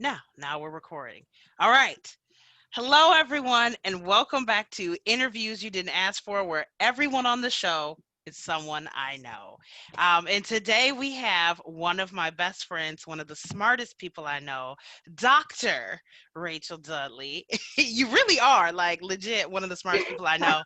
Now we're recording. All right. Hello, everyone, and welcome back to Interviews You Didn't Ask For, where everyone on the show is someone I know. And today we have one of my best friends, one of the smartest people I know, Dr. Rachel Dudley. You really are, like, legit one of the smartest people I know.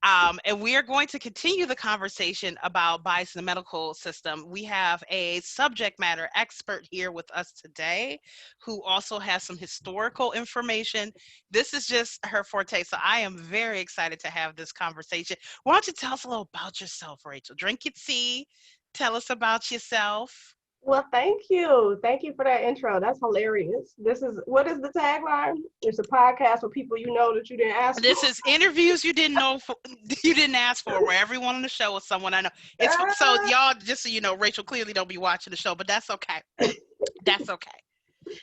And we are going to continue the conversation about bias in the medical system. We have a subject matter expert here with us today who also has some historical information. This is just her forte. So I am very excited to have this conversation. Why don't you tell us a little about yourself, Rachel? Drink your tea. Tell us about yourself. Well, thank you. Thank you for that intro. That's hilarious. What is the tagline? It's a podcast for people you know that you didn't ask for. This is interviews you didn't know for, you didn't ask for, where everyone on the show is someone I know. It's so Ah, y'all, just so you know, Rachel clearly don't be watching the show, but that's okay. That's okay.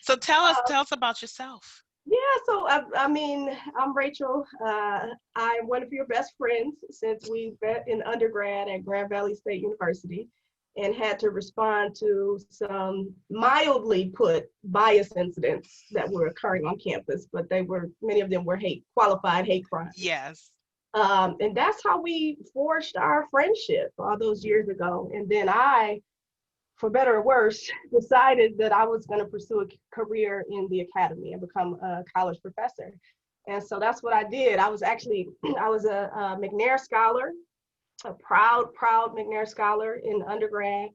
So tell us about yourself. yeah, so I'm Rachel. I'm one of your best friends since we met in undergrad at Grand Valley State University and had to respond to some mildly put bias incidents that were occurring on campus, but many of them were qualified hate crimes. Yes. And that's how we forged our friendship all those years ago. And then for better or worse, decided that I was going to pursue a career in the academy and become a college professor. And so that's what I did. I was a McNair scholar, a proud McNair scholar in undergrad.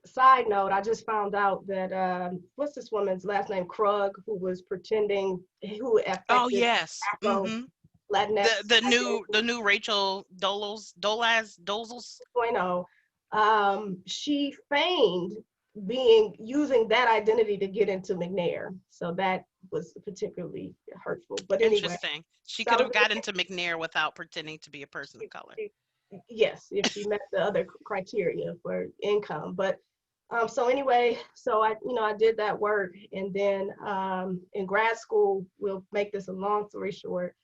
Side note, I just found out that, what's this woman's last name, Krug, who Oh affected yes. Afro The Latinx the new identity the new Rachel Dolaz. 2.0. She feigned using that identity to get into McNair. So that was particularly hurtful. But anyway, Interesting. She so I could was have got into McNair without pretending to be a person of color. yes, if she met the other criteria for income. But so anyway, so I did that work, and then in grad school, we'll make this a long story short.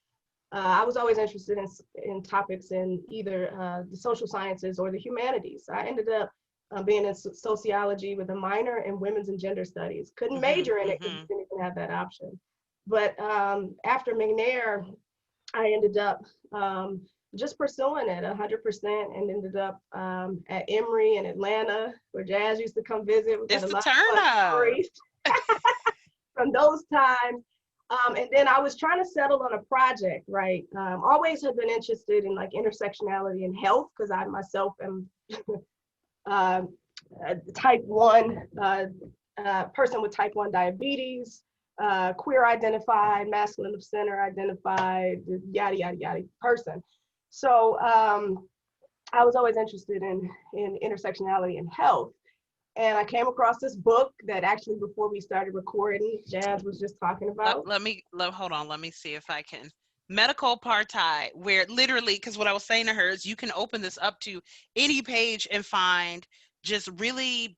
I was always interested in topics in either the social sciences or the humanities. I ended up being in sociology with a minor in women's and gender studies. Couldn't Hmm major in it because hmm we didn't even have that option. But after McNair, I ended up just pursuing it 100% and ended up at Emory in Atlanta where Jazz used to come visit. We got It's a the lot turn of fun up. stories from those times. And then I was trying to settle on a project, right? Always have been interested in like intersectionality and health because I myself am uh, type 1 person with type 1 diabetes, queer identified, masculine of center identified, yada, yada, yada person. So I was always interested in intersectionality and health. And I came across this book that actually before we started recording, Jazz was just talking about. Hold on. Let me see if I can. Medical apartheid, where literally, because what I was saying to her is you can open this up to any page and find just really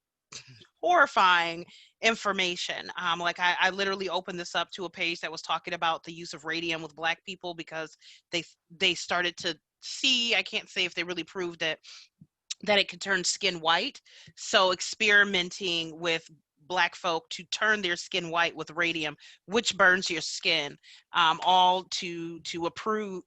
horrifying information. Like I literally opened this up to a page that was talking about the use of radium with Black people because they they started to see. I can't say if they really proved it that it could turn skin white. So experimenting with Black folk to turn their skin white with radium, which burns your skin, all to approve,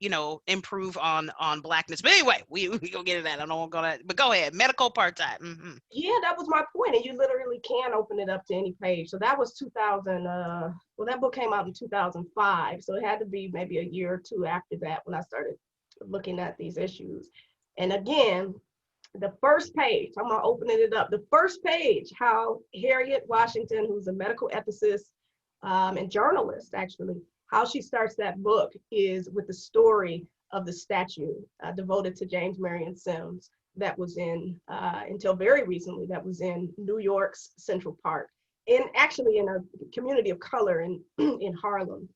improve on Blackness. But anyway, we gonna get into that. I don't want to go that, but go ahead. Medical apartheid. Yeah, that was my point. And you literally can open it up to any page. So that was 2000. Well, that book came out in 2005. So it had to be maybe a year or two after that when I started looking at these issues. And again, the first page, I'm gonna open it up. The first page, how Harriet Washington, who's a medical ethicist and journalist, actually, how she starts that book is with the story of the statue devoted to James Marion Sims that was until very recently, that was in New York's Central Park, and actually in a community of color in Harlem.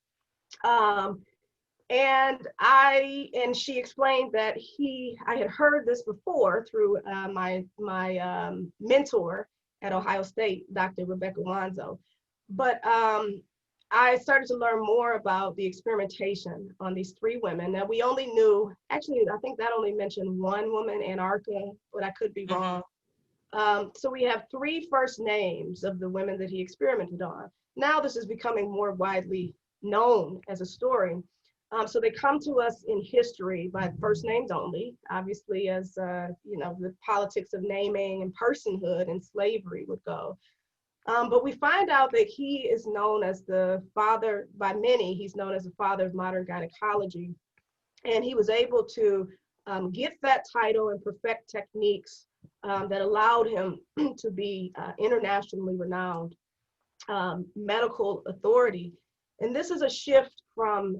Um, and she explained that I had heard this before through my mentor at Ohio State, Dr. Rebecca Wanzo. But I started to learn more about the experimentation on these three women. Now we only knew, actually, I think that only mentioned one woman, Anarcha, but I could be Mm-hmm. wrong. So we have 3 first names of the women that he experimented on. Now this is becoming more widely known as a story. So they come to us in history by first names only, obviously, as the politics of naming and personhood and slavery would go. But we find out that he is known as the father, by many, he's known as the father of modern gynecology. And he was able to get that title and perfect techniques that allowed him to be internationally renowned medical authority. And this is a shift from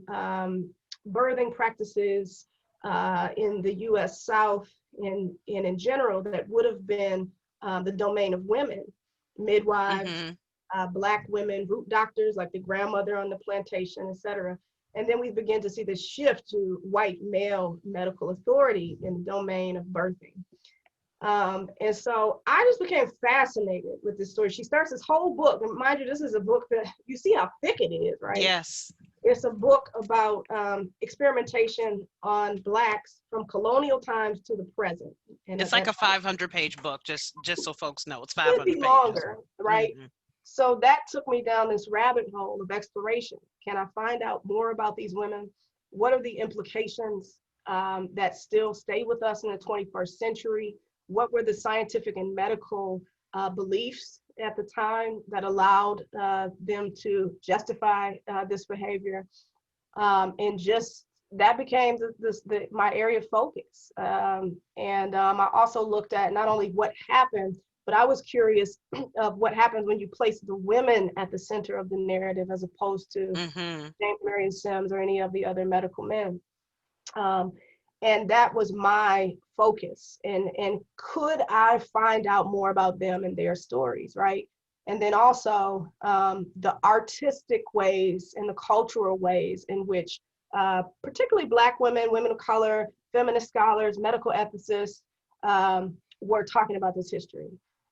birthing practices in the US South and in general that would have been the domain of women, midwives, Black women, root doctors like the grandmother on the plantation, et cetera. And then we begin to see this shift to white male medical authority in the domain of birthing. And so I just became fascinated with this story. She starts this whole book, and mind you, this is a book that you see how thick it is, right? Yes. It's a book about experimentation on Blacks from colonial times to the present. And it's like a 500-page book, just so folks know. It's 500 pages. Longer, right? So that took me down this rabbit hole of exploration. Can I find out more about these women? What are the implications that still stay with us in the 21st century? What were the scientific and medical beliefs at the time that allowed them to justify this behavior? And just that became my area of focus. I also looked at not only what happened, but I was curious of what happens when you place the women at the center of the narrative as opposed to James Marion Sims or any of the other medical men. And that was my focus. And could I find out more about them and their stories, right? And then also the artistic ways and the cultural ways in which particularly Black women, women of color, feminist scholars, medical ethicists were talking about this history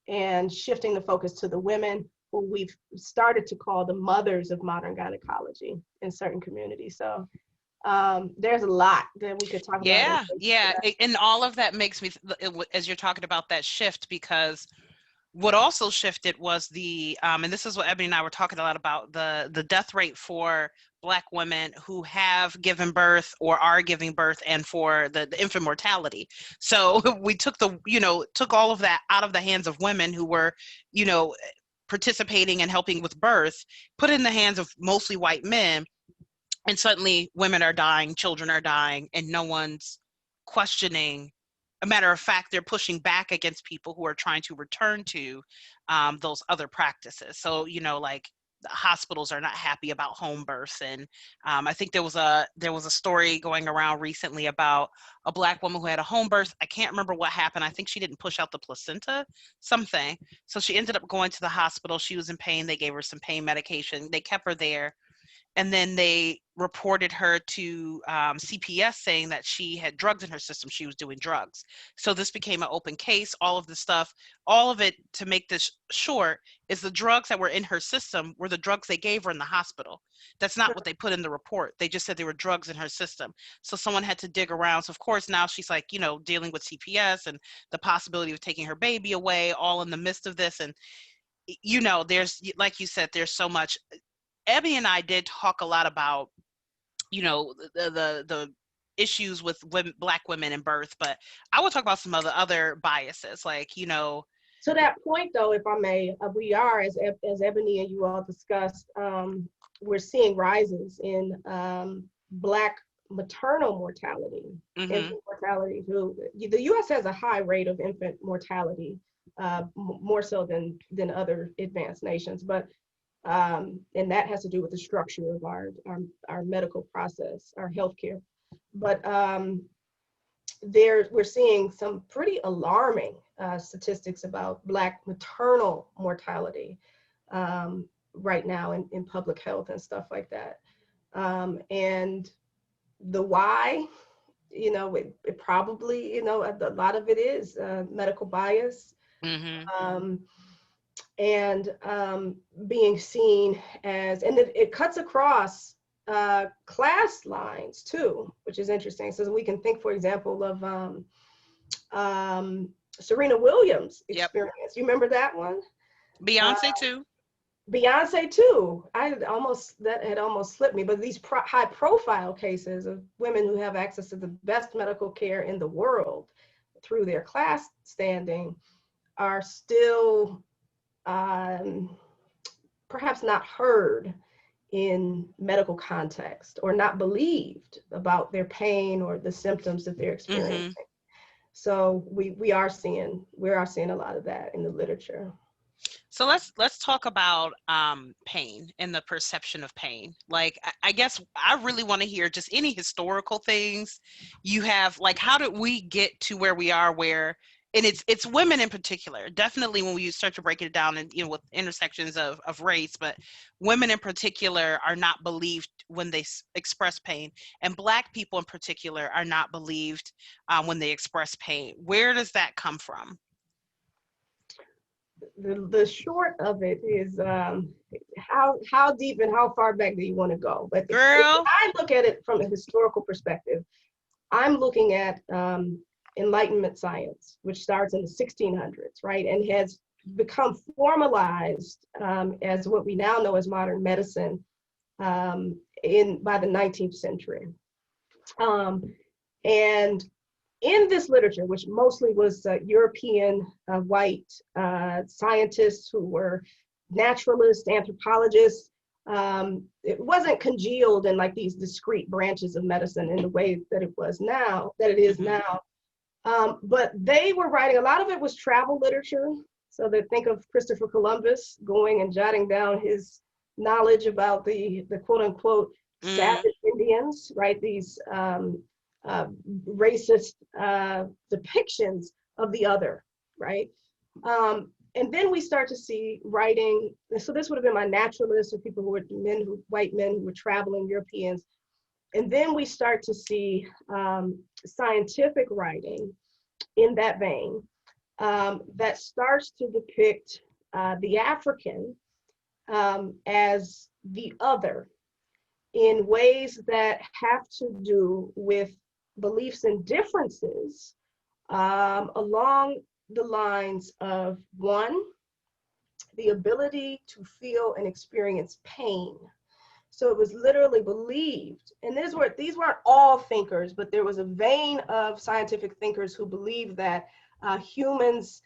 and shifting the focus to the women who we've started to call the mothers of modern gynecology in certain communities. So there's a lot that we could talk about. Yeah. And all of that makes me, as you're talking about that shift, because what also shifted was the, and this is what Ebony and I were talking a lot about, the death rate for Black women who have given birth or are giving birth, and for the infant mortality. So we took took all of that out of the hands of women who were, participating and helping with birth, put it in the hands of mostly white men. And suddenly women are dying, children are dying, and no one's questioning. A matter of fact, they're pushing back against people who are trying to return to those other practices. So, like the hospitals are not happy about home births. And I think there was a story going around recently about a Black woman who had a home birth. I can't remember what happened. I think she didn't push out the placenta, something. So she ended up going to the hospital. She was in pain. They gave her some pain medication. They kept her there. And then they reported her to CPS saying that she had drugs in her system. She was doing drugs. So this became an open case. All of the stuff, all of it, to make this short, is the drugs that were in her system were the drugs they gave her in the hospital. That's not what they put in the report. They just said there were drugs in her system. So someone had to dig around. So of course now she's like, dealing with CPS and the possibility of taking her baby away, all in the midst of this. And, there's, like you said, there's so much. Ebony and I did talk a lot about, the issues with Black women in birth, but I will talk about some other biases, like, To that point, though, if I may, we are, as Ebony and you all discussed, we're seeing rises in Black maternal mortality, infant mortality. The U.S. has a high rate of infant mortality, more so than other advanced nations, but and that has to do with the structure of our medical process, our healthcare. But we're seeing some pretty alarming statistics about Black maternal mortality right now in public health and stuff like that. And the why, it probably, a lot of it is medical bias. And being seen as, and it cuts across class lines too, which is interesting. So we can think, for example, of Serena Williams Yep. experience. You remember that one? Beyonce too. Beyonce too. That had almost slipped me, but these high profile cases of women who have access to the best medical care in the world through their class standing are still perhaps not heard in medical context, or not believed about their pain or the symptoms that they're experiencing. Mm-hmm. So we are seeing a lot of that in the literature. So let's talk about pain and the perception of pain. Like, I guess I really want to hear just any historical things you have. Like, how did we get to where we are? Where, and it's women in particular. Definitely when we start to break it down, and with intersections of race, but women in particular are not believed when they express pain, and Black people in particular are not believed when they express pain. Where does that come from? The short of it is how deep and how far back do you want to go? But if Girl. I look at it from a historical perspective, I'm looking at Enlightenment science, which starts in the 1600s, right, and has become formalized as what we now know as modern medicine by the 19th century. And in this literature, which mostly was European white scientists who were naturalists, anthropologists, it wasn't congealed in like these discrete branches of medicine in the way that it is now. But they were writing, a lot of it was travel literature. So they think of Christopher Columbus going and jotting down his knowledge about the quote unquote savage Indians, right? These racist depictions of the other, right? And then we start to see writing. So this would have been my naturalists, or people who were white men who were traveling, Europeans. And then we start to see scientific writing in that vein that starts to depict the African as the other in ways that have to do with beliefs and differences along the lines of, one, the ability to feel and experience pain. So it was literally believed, and these weren't all thinkers, but there was a vein of scientific thinkers who believed that humans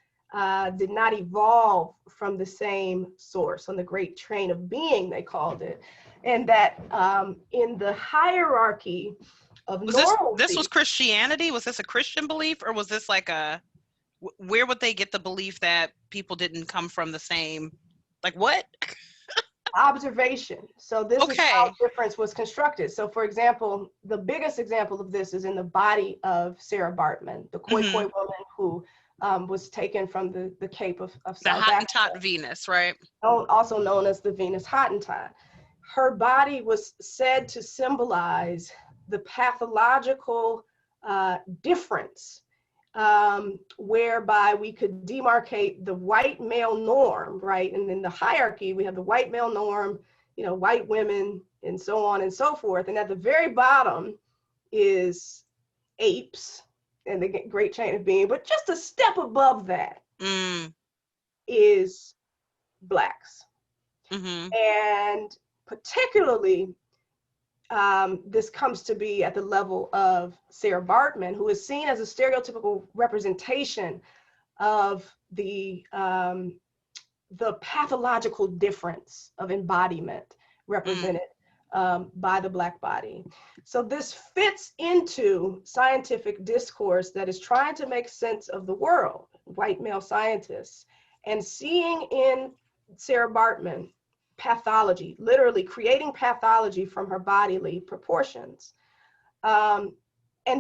did not evolve from the same source, on the great train of being, they called it, and that in the hierarchy of normalcy. This was Christianity? Was this a Christian belief, or was this like where would they get the belief that people didn't come from the same, like what? Observation. So this is how difference was constructed. So for example, the biggest example of this is in the body of Sarah Baartman, the Khoikhoi woman who was taken from the Cape of South Africa. The Hottentot Venus, right? Also known as the Venus Hottentot. Her body was said to symbolize the pathological difference whereby we could demarcate the white male norm, right? And in the hierarchy, we have the white male norm, white women, and so on and so forth. And at the very bottom is apes and the great chain of being. But just a step above that is Blacks. And particularly, this comes to be at the level of Sarah Baartman, who is seen as a stereotypical representation of the pathological difference of embodiment represented by the Black body. So this fits into scientific discourse that is trying to make sense of the world, white male scientists, and seeing in Sarah Baartman pathology, literally creating pathology from her bodily proportions. And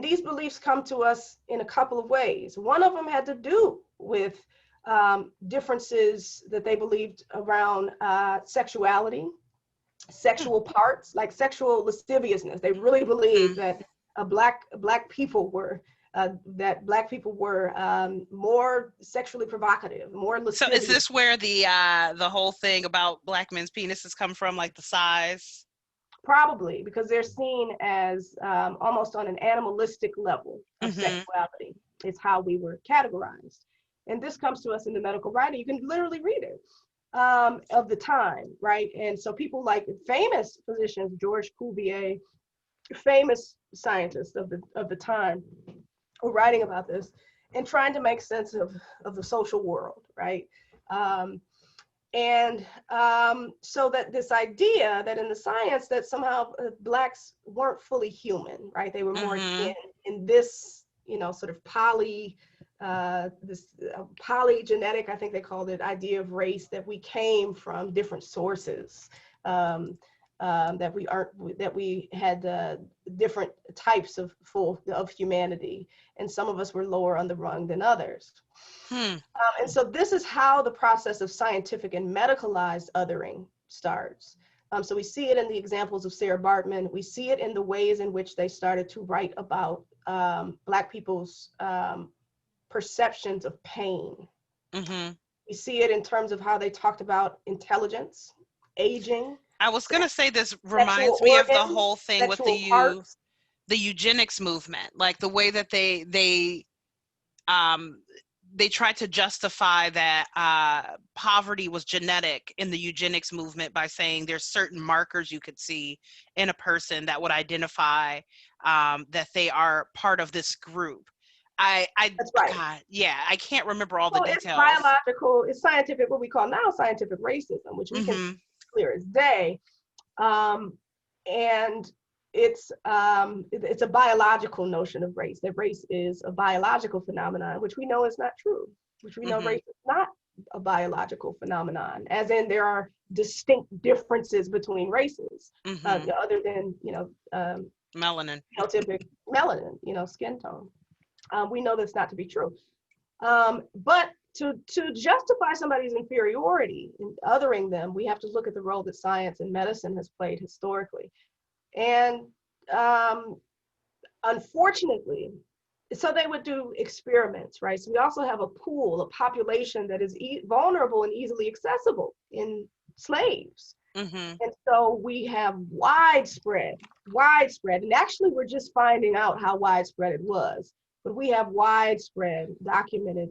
these beliefs come to us in a couple of ways. One of them had to do with differences that they believed around sexuality, sexual parts, like sexual lasciviousness. They really believed that Black people were more sexually provocative, more lascivious. So is this where the whole thing about Black men's penises come from, like the size? Probably, because they're seen as almost on an animalistic level of sexuality. It's how we were categorized. And this comes to us in the medical writing. You can literally read it, of the time, right? And so people like famous physicians, George Cuvier, famous scientists of the time, were writing about this and trying to make sense of the social world, right? Um, so that this idea that in the science that somehow Blacks weren't fully human, right? They were more in this, sort of polygenetic, I think they called it, idea of race, that we came from different sources, that we had different types of humanity, and some of us were lower on the rung than others. And so this is how the process of scientific and medicalized othering starts. So we see it in the examples of Sarah Bartman. We see it in the ways in which they started to write about Black people's perceptions of pain. We see it in terms of how they talked about intelligence, aging. I was going to say, this reminds me of the whole thing with the eugenics movement, like the way that they tried to justify that poverty was genetic in the eugenics movement by saying there's certain markers you could see in a person that would identify that they are part of this group. That's right. God, yeah, I can't remember all the details. It's biological, it's scientific, what we call now scientific racism, which we can see clear as day. And it's a biological notion of race, that race is a biological phenomenon, which we know is not true, which we know race is not a biological phenomenon, as in there are distinct differences between races, other than, melanin, phenotypic melanin, skin tone. We know that's not to be true. But to justify somebody's inferiority in othering them, we have to look at the role that science and medicine has played historically. And unfortunately, so they would do experiments, right? So we also have a pool, a population that is vulnerable and easily accessible in slaves. And so we have widespread, and actually we're just finding out how widespread it was, but we have widespread documented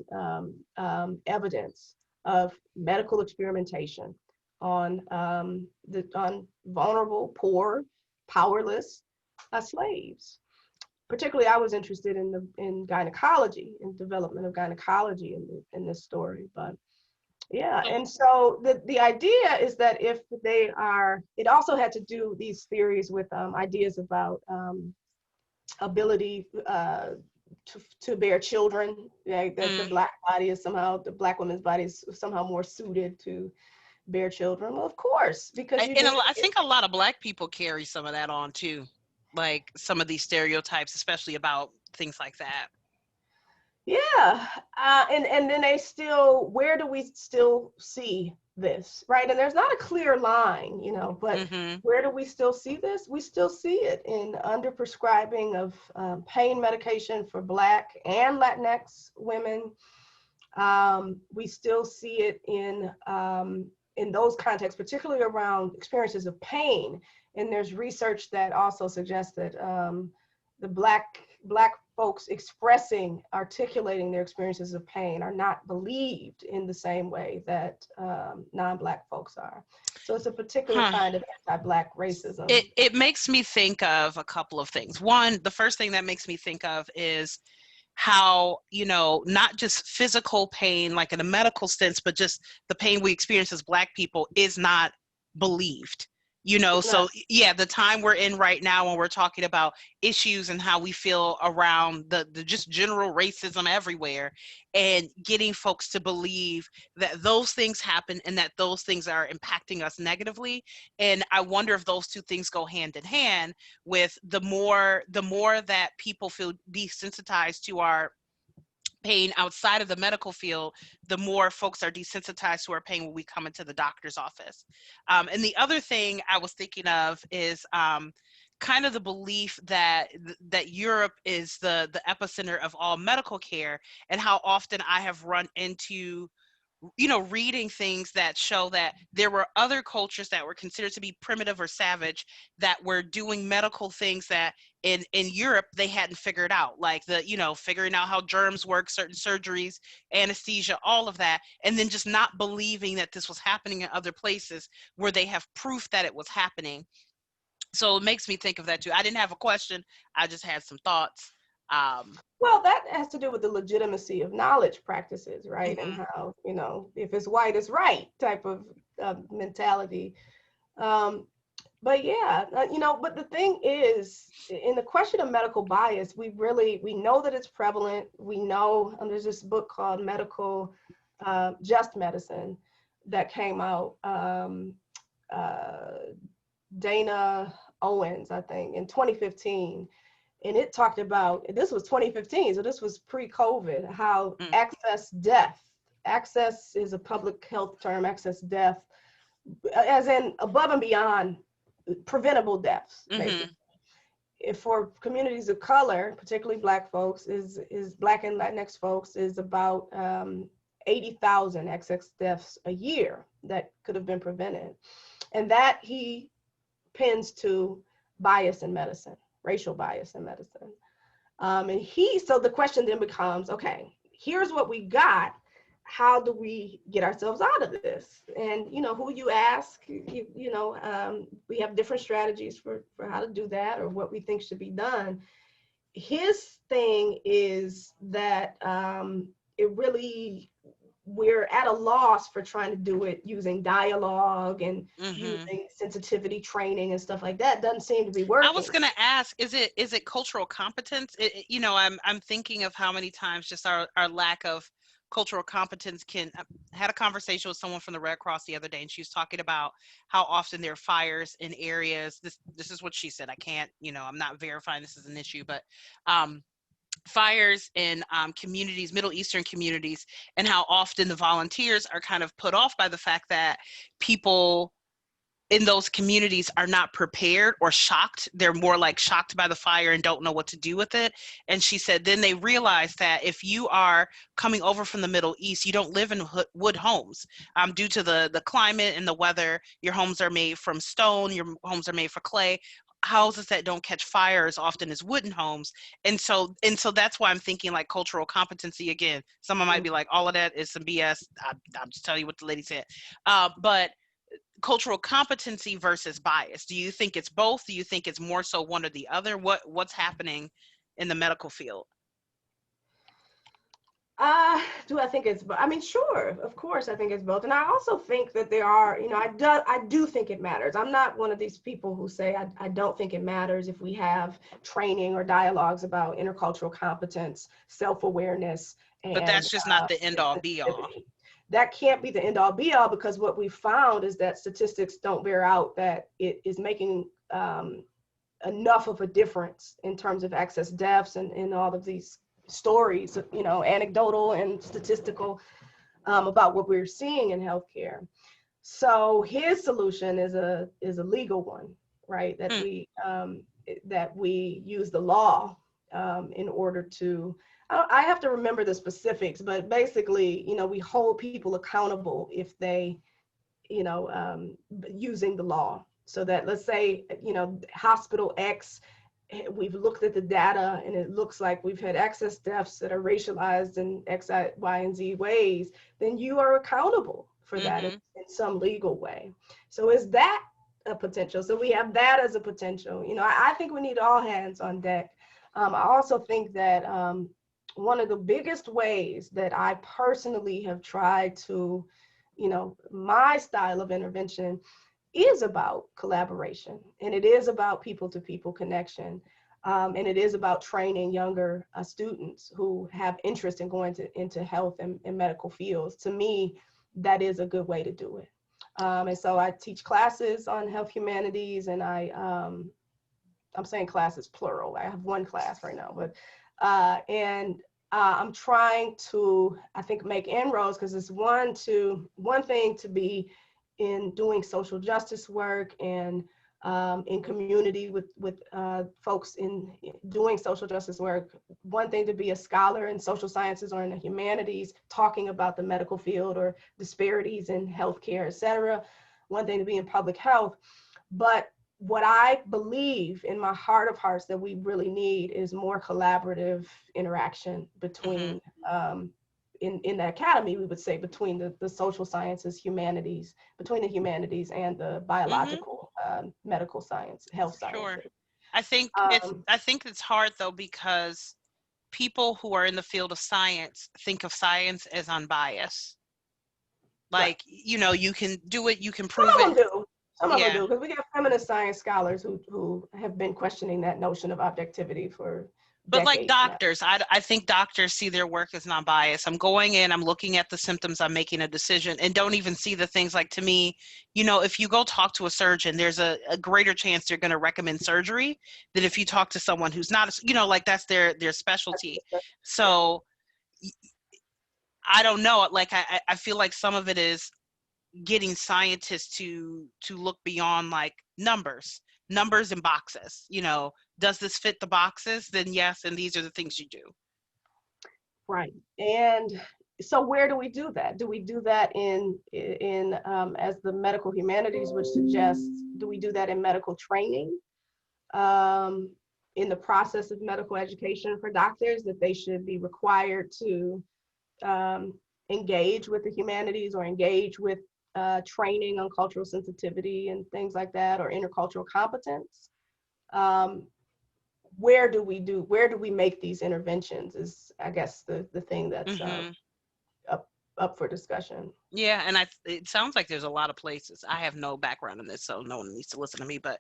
evidence of medical experimentation on vulnerable, poor, powerless slaves. Particularly, I was interested in gynecology, in development of gynecology in this story. But yeah, and so the idea is that if they are, it also had to do these theories with ideas about ability to bear children. That the Black body is somehow, the Black woman's body is somehow more suited to bear children. Well, of course, because I think a lot of Black people carry some of that on too, like some of these stereotypes, especially about things like that. Yeah, and then they still, where do we still see this, right? And there's not a clear line, but where do we still see this? We still see it in underprescribing of pain medication for Black and Latinx women. We still see it in those contexts, particularly around experiences of pain. And there's research that also suggests that the Black folks articulating their experiences of pain are not believed in the same way that non-Black folks are. So it's a particular kind of anti-Black racism. It makes me think of a couple of things. One, the first thing that makes me think of is how, not just physical pain, like in a medical sense, but just the pain we experience as Black people is not believed. So yeah, the time we're in right now when we're talking about issues and how we feel around the just general racism everywhere, and getting folks to believe that those things happen and that those things are impacting us negatively. And I wonder if those two things go hand in hand with the more that people feel desensitized to our pain outside of the medical field, the more folks are desensitized to our pain when we come into the doctor's office. And the other thing I was thinking of is kind of the belief that Europe is the epicenter of all medical care, and how often I have run into reading things that show that there were other cultures that were considered to be primitive or savage that were doing medical things that in Europe they hadn't figured out, like figuring out how germs work, certain surgeries, anesthesia, all of that, and then just not believing that this was happening in other places where they have proof that it was happening. So it makes me think of that too. I didn't have a question, I just had some thoughts. Well, that has to do with the legitimacy of knowledge practices, right? And Mhm. how, if it's white, it's right type of mentality. Um, but yeah, but the thing is, in the question of medical bias, we know that it's prevalent. We know, there's this book called Medical Just Medicine that came out, Dana Owens, I think, in 2015. And it talked about, this was 2015, so this was pre-COVID, how Mm. access is a public health term, access death, as in above and beyond preventable deaths, Mhm. basically. If for communities of color, particularly Black folks, is Black and Latinx folks, is about 80,000 excess deaths a year that could have been prevented. And that he pins to bias in medicine, racial bias in medicine. So the question then becomes, okay, here's what we got. How do we get ourselves out of this? And who you ask, we have different strategies for how to do that, or what we think should be done. His thing is that we're at a loss for trying to do it using dialogue and Mhm. using sensitivity training and stuff like that. Doesn't seem to be I working. was gonna ask, is it cultural competence? I'm thinking of how many times just our lack of cultural competence can. I had a conversation with someone from the Red Cross the other day, and she was talking about how often there are fires in areas. This is what she said. I can't, I'm not verifying this is an issue, but fires in communities, Middle Eastern communities, and how often the volunteers are kind of put off by the fact that people in those communities are not prepared or shocked. They're more like shocked by the fire and don't know what to do with it. And she said, then they realize that if you are coming over from the Middle East, you don't live in wood homes. Due to the climate and the weather, your homes are made from stone, your homes are made for clay. Houses that don't catch fire as often as wooden homes. And so that's why I'm thinking like cultural competency again. Someone might be like, all of that is some BS. I'm just telling you what the lady said. But cultural competency versus bias, do you think it's both? Do you think it's more so one or the other? What's happening in the medical field? Do I think it's, I mean, sure, of course, I think it's both. And I also think that there are, I do think it matters. I'm not one of these people who say I don't think it matters if we have training or dialogues about intercultural competence, self-awareness, But and that's just not the end all be all. sensitivity. That can't be the end all be all, because what we found is that statistics don't bear out that it is making enough of a difference in terms of excess deaths and all of these stories, anecdotal and statistical, about what we're seeing in healthcare. So his solution is a legal one, right? Hmm. That we use the law in order to. I have to remember the specifics, but basically, we hold people accountable if they, using the law. So that, let's say, hospital X, we've looked at the data and it looks like we've had excess deaths that are racialized in X, Y, and Z ways, then you are accountable for that Mm-hmm. in some legal way. So is that a potential? So we have that as a potential. I think we need all hands on deck. I also think that one of the biggest ways that I personally have tried to, my style of intervention is about collaboration, and it is about people-to-people connection, and it is about training younger students who have interest in going into health and medical fields. To me, that is a good way to do it. And so I teach classes on health humanities, and I'm saying classes plural. I have one class right now, but I'm trying to, I think, make inroads, because it's one thing to be in doing social justice work and in community with folks in doing social justice work. One thing to be a scholar in social sciences or in the humanities, talking about the medical field or disparities in healthcare, et cetera. One thing to be in public health. But what I believe in my heart of hearts that we really need is more collaborative interaction between, in the academy, we would say between the social sciences, humanities, between the humanities and the biological, medical science, health Sure. sciences. I think it's hard though, because people who are in the field of science think of science as unbiased. Right. Like, you can do it, you can Some prove of it. them do. Some of them Yeah. do, because we got feminist science scholars who have been questioning that notion of objectivity for But like decades now. doctors, I think doctors see their work as non-biased. I'm going in, I'm looking at the symptoms, I'm making a decision, and don't even see the things. Like, to me, if you go talk to a surgeon, there's a greater chance they're going to recommend surgery than if you talk to someone who's not, like that's their specialty. Yeah. So I don't know. Like, I feel like some of it is getting scientists to look beyond like numbers and boxes. Does this fit the boxes? Then yes, and these are the things you do. Right. And so where do we do that? Do we do that in as the medical humanities would suggest, do we do that in medical training, in the process of medical education for doctors, that they should be required to engage with the humanities or engage with training on cultural sensitivity and things like that, or intercultural competence? Where do we make these interventions is, I guess, the thing that's up for discussion. Yeah, and it sounds like there's a lot of places. I have no background in this, so no one needs to listen to me. But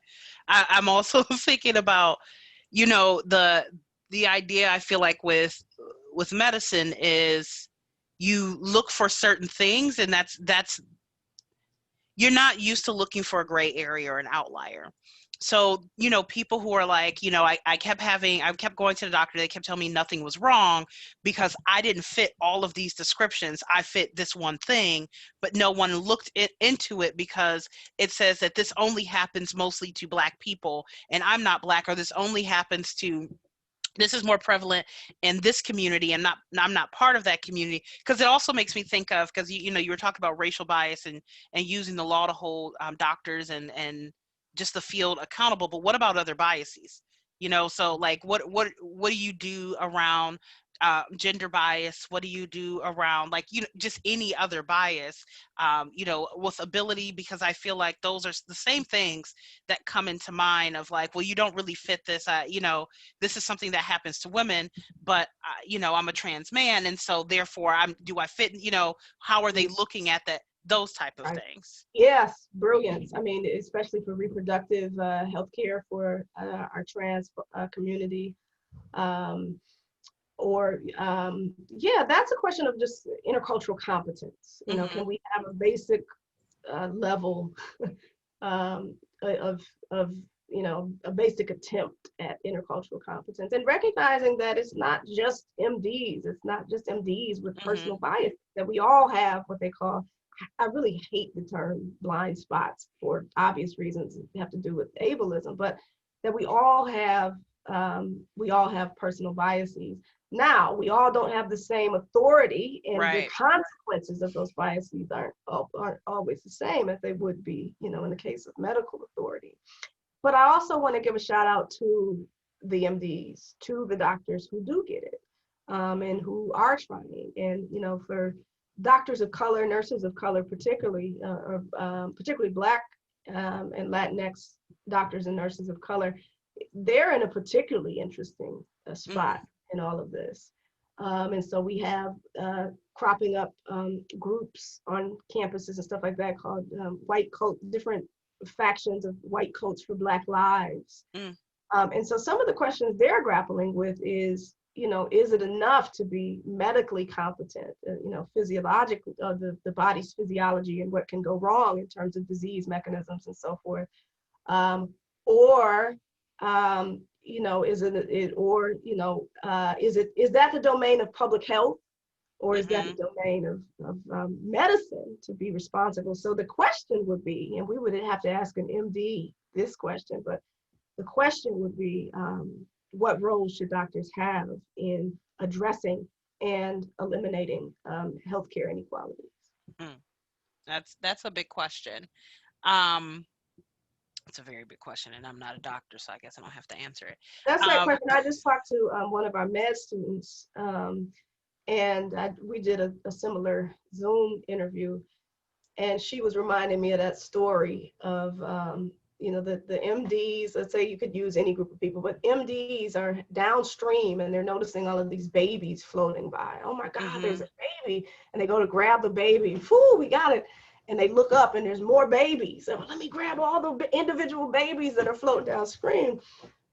I'm also thinking about, the idea. I feel like with medicine is you look for certain things, and that's you're not used to looking for a gray area or an outlier. So, people who are like, I kept going to the doctor. They kept telling me nothing was wrong because I didn't fit all of these descriptions. I fit this one thing, but no one looked into it, because it says that this only happens mostly to Black people, and I'm not Black, or this is more prevalent in this community, and I'm not part of that community. Because it also makes me think of, because you were talking about racial bias and using the law to hold doctors and just the field accountable. But what about other biases? So like, what do you do around gender bias? What do you do around, like, just any other bias, with ability? Because I feel like those are the same things that come into mind of like, well, you don't really fit this, this is something that happens to women, but I'm a trans man, and so therefore do I fit? How are they looking at that? Those type of Right. things. Yes, brilliant. I mean, especially for reproductive healthcare for our trans community. Yeah, that's a question of just intercultural competence. Can we have a basic level of a basic attempt at intercultural competence, and recognizing that it's not just MDs, with personal bias, that we all have what they call, I really hate the term blind spots for obvious reasons that have to do with ableism, but that we all have personal biases. Now, we all don't have the same authority, and the Right. consequences of those biases aren't always the same as they would be, in the case of medical authority. But I also want to give a shout out to the MDs, to the doctors who do get it, and who are trying. And, for doctors of color, nurses of color, particularly Black and Latinx doctors and nurses of color, they're in a particularly interesting spot in all of this. And so we have cropping up groups on campuses and stuff like that called white coat, different factions of white coats for Black lives. And so some of the questions they're grappling with is, is it enough to be medically competent, physiologically, the body's physiology and what can go wrong in terms of disease mechanisms and so forth, or is that the domain of public health Or is that the domain of medicine to be responsible? So the question would be, and we would have to ask an MD this question, but the question would be, what role should doctors have in addressing and eliminating healthcare inequalities? That's a big question. It's a very big question, and I'm not a doctor, so I guess I don't have to answer it. That's that question. I just talked to one of our med students, and we did a similar Zoom interview, and she was reminding me of that story of, the MDs. Let's say you could use any group of people, but MDs are downstream and they're noticing all of these babies floating by. Oh my God, there's a baby. And they go to grab the baby. Whew, we got it. And they look up and there's more babies. So let me grab all the individual babies that are floating downstream.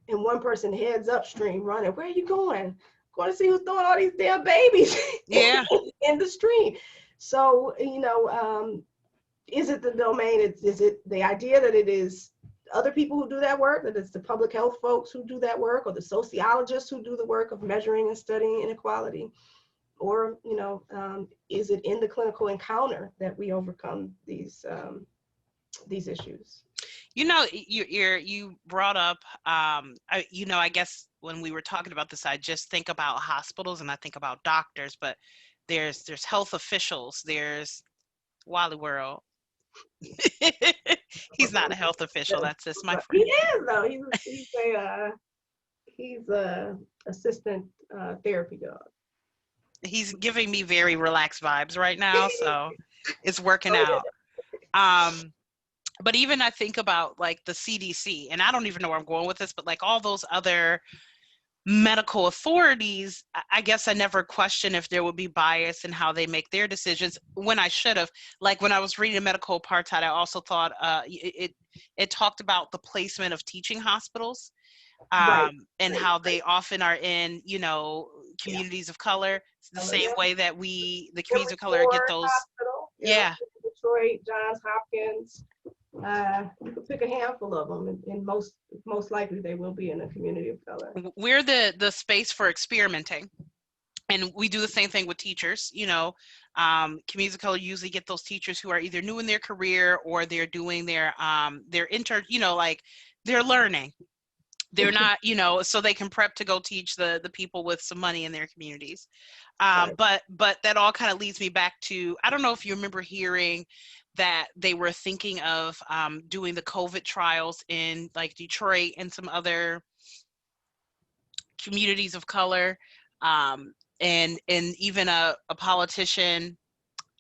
And one person heads upstream running. Where are you going? Going to see who's throwing all these damn babies in the stream. So, is it the domain? Is it the idea that it is other people who do that work, that it's the public health folks who do that work, or the sociologists who do the work of measuring and studying inequality? Or, is it in the clinical encounter that we overcome these issues? You brought up, I guess when we were talking about this, I just think about hospitals and I think about doctors, but there's health officials, there's Wally World. He's not a health official. That's just my friend. He is though. He's a assistant therapy dog. He's giving me very relaxed vibes right now, so it's working out. But even I think about like the CDC, and I don't even know where I'm going with this, but like all those other medical authorities, I guess I never questioned if there would be bias in how they make their decisions, when I should have. Like when I was reading Medical Apartheid, I also thought it talked about the placement of teaching hospitals, and how they often are in, communities of color, the same way that the communities of color get those. Hospital, Detroit, Johns Hopkins. You could pick a handful of them, and most likely they will be in a community of color. We're the space for experimenting, and we do the same thing with teachers. Communities of color usually get those teachers who are either new in their career or they're doing their intern. Like they're learning. They're not, so they can prep to go teach the people with some money in their communities. But that all kind of leads me back to, I don't know if you remember hearing that they were thinking of doing the COVID trials in like Detroit and some other communities of color, and even a politician,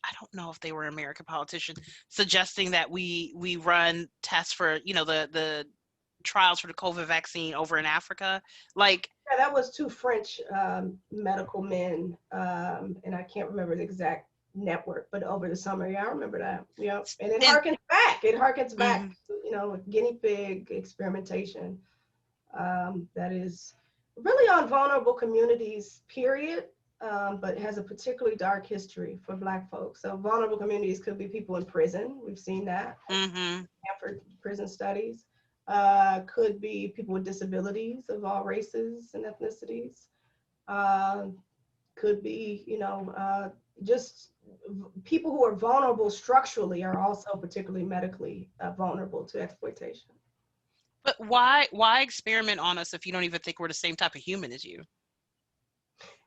I don't know if they were American politician, suggesting that we run tests for the trials for the COVID vaccine over in Africa. That was two French medical men, and I can't remember the exact network, but over the summer, I remember that. And it harkens back to, guinea pig experimentation that is really on vulnerable communities, period, but has a particularly dark history for Black folks. So vulnerable communities could be people in prison. We've seen that. Stanford prison studies. Could be people with disabilities of all races and ethnicities. Could be, just people who are vulnerable structurally are also particularly medically vulnerable to exploitation. But why experiment on us if you don't even think we're the same type of human as you?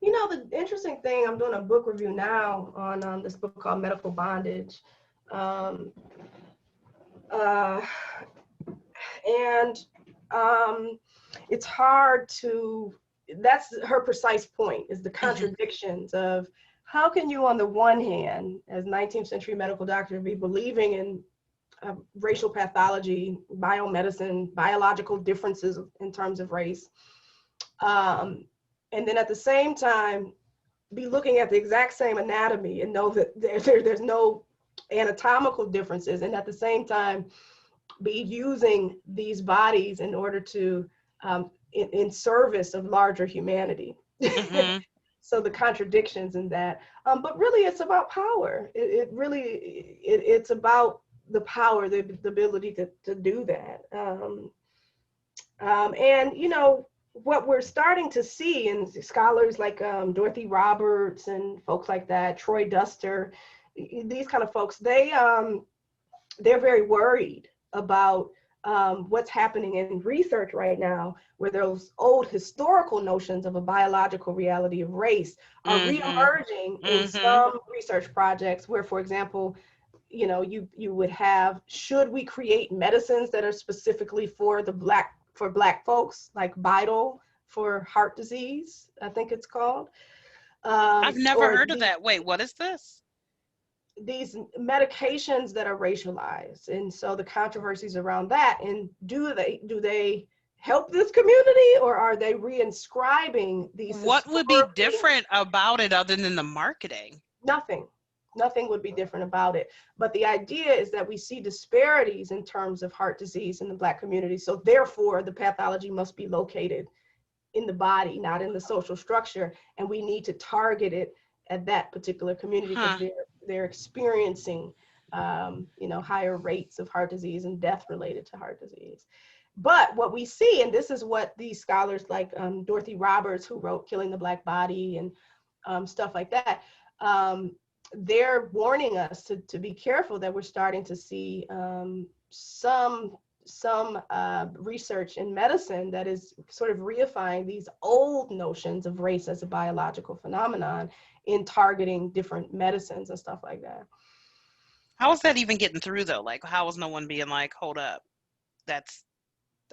The interesting thing, I'm doing a book review now on this book called Medical Bondage. And it's hard to, that's her precise point, is the contradictions of how can you on the one hand, as 19th century medical doctor, be believing in racial pathology, biomedicine, biological differences in terms of race, and then at the same time be looking at the exact same anatomy and know that there's no anatomical differences, and at the same time be using these bodies in order to in service of larger humanity. So the contradictions in that, but really it's about power. It's about the power, the ability to do that. And what we're starting to see, and scholars like Dorothy Roberts and folks like that, Troy Duster, these kind of folks, they're very worried about what's happening in research right now, where those old historical notions of a biological reality of race are Mm-hmm. reemerging in Mm-hmm. some research projects where, for example, you would have, should we create medicines that are specifically for black folks, like Vital for heart disease, I think it's called, I've never or heard of that. Wait, what is this? these medications that are racialized. And so the controversies around that, and do they help this community, or are they reinscribing these What would be historically? different about it other than the marketing? Nothing. Nothing would be different about it. But the idea is that we see disparities in terms of heart disease in the Black community. So therefore, the pathology must be located in the body, not in the social structure. And we need to target it at that particular community because Huh. they're experiencing higher rates of heart disease and death related to heart disease. But what we see, and this is what these scholars like Dorothy Roberts, who wrote Killing the Black Body and stuff like that, they're warning us to be careful, that we're starting to see some research in medicine that is sort of reifying these old notions of race as a biological phenomenon in targeting different medicines and stuff like that. How is that even getting through though? Like, how is no one being like, hold up, that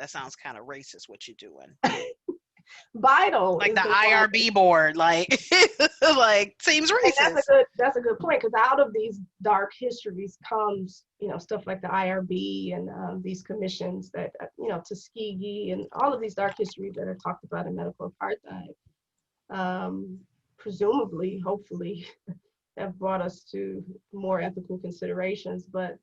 sounds kind of racist what you're doing? Vital Like is the the one. IRB board, like, like seems And racist. that's a good point, because out of these dark histories comes, stuff like the IRB and these commissions that, Tuskegee and all of these dark histories that are talked about in medical apartheid, presumably, hopefully, have brought us to more ethical considerations. But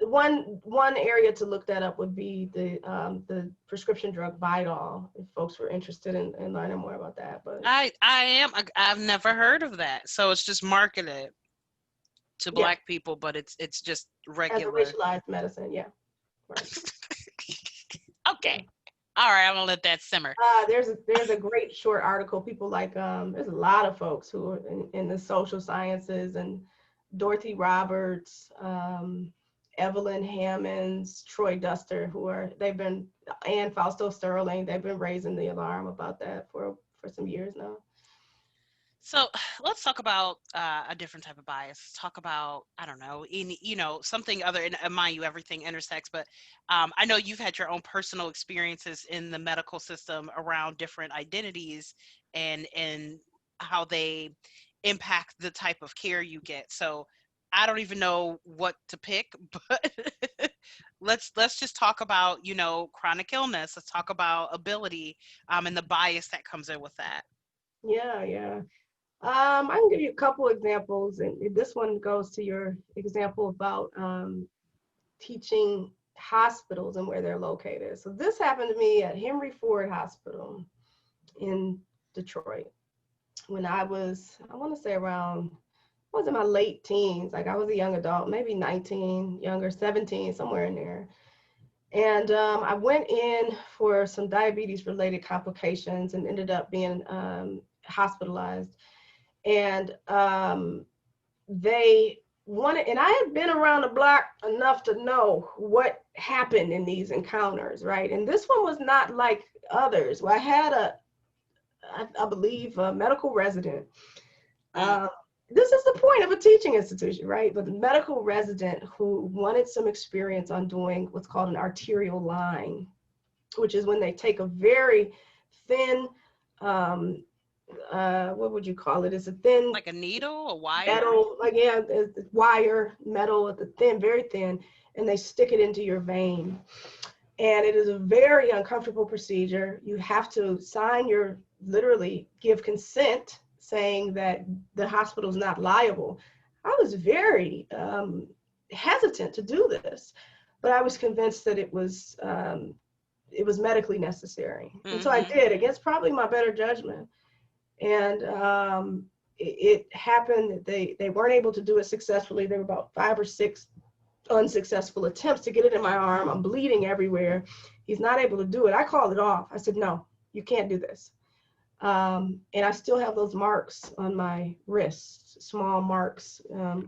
one area to look that up would be the prescription drug Vidal, if folks were interested in learning more about that. But I've never heard of that. So it's just marketed to yeah, Black people, but it's just as a regular. racialized medicine, yeah, right. Okay. All right, I'm gonna let that simmer. There's a great short article. People like there's a lot of folks who are in the social sciences, and Dorothy Roberts, Evelyn Hammonds, Troy Duster, and Fausto Sterling, they've been raising the alarm about that for some years now. So let's talk about a different type of bias. Let's talk about, I don't know, something other. And mind you, everything intersects. But I know you've had your own personal experiences in the medical system around different identities and how they impact the type of care you get. So I don't even know what to pick, but let's just talk about chronic illness. Let's talk about ability and the bias that comes in with that. Yeah, yeah. I can give you a couple examples, and this one goes to your example about teaching hospitals and where they're located. So this happened to me at Henry Ford Hospital in Detroit when I want to say around, I was in my late teens, like I was a young adult, maybe 19, younger, 17, somewhere in there. And I went in for some diabetes related complications and ended up being hospitalized. And they wanted, and I had been around the block enough to know what happened in these encounters, right? And this one was not like others. Well, I had I believe, a medical resident. Mm. This is the point of a teaching institution, right? But the medical resident who wanted some experience on doing what's called an arterial line, which is when they take a very thin, what would you call it? It's a thin, Like a needle, a wire? metal, like, yeah, it's wire, metal at the thin, very thin, and they stick it into your vein. And it is a very uncomfortable procedure. You have to literally give consent saying that the hospital is not liable. I was very hesitant to do this, but I was convinced that it was medically necessary. And so I Mm-hmm. did, against probably my better judgment. And it happened that they weren't able to do it successfully. There were about 5 or 6 unsuccessful attempts to get it in my arm. I'm bleeding everywhere. he's not able to do it. I called it off. I said, no, you can't do this. And I still have those marks on my wrists, small marks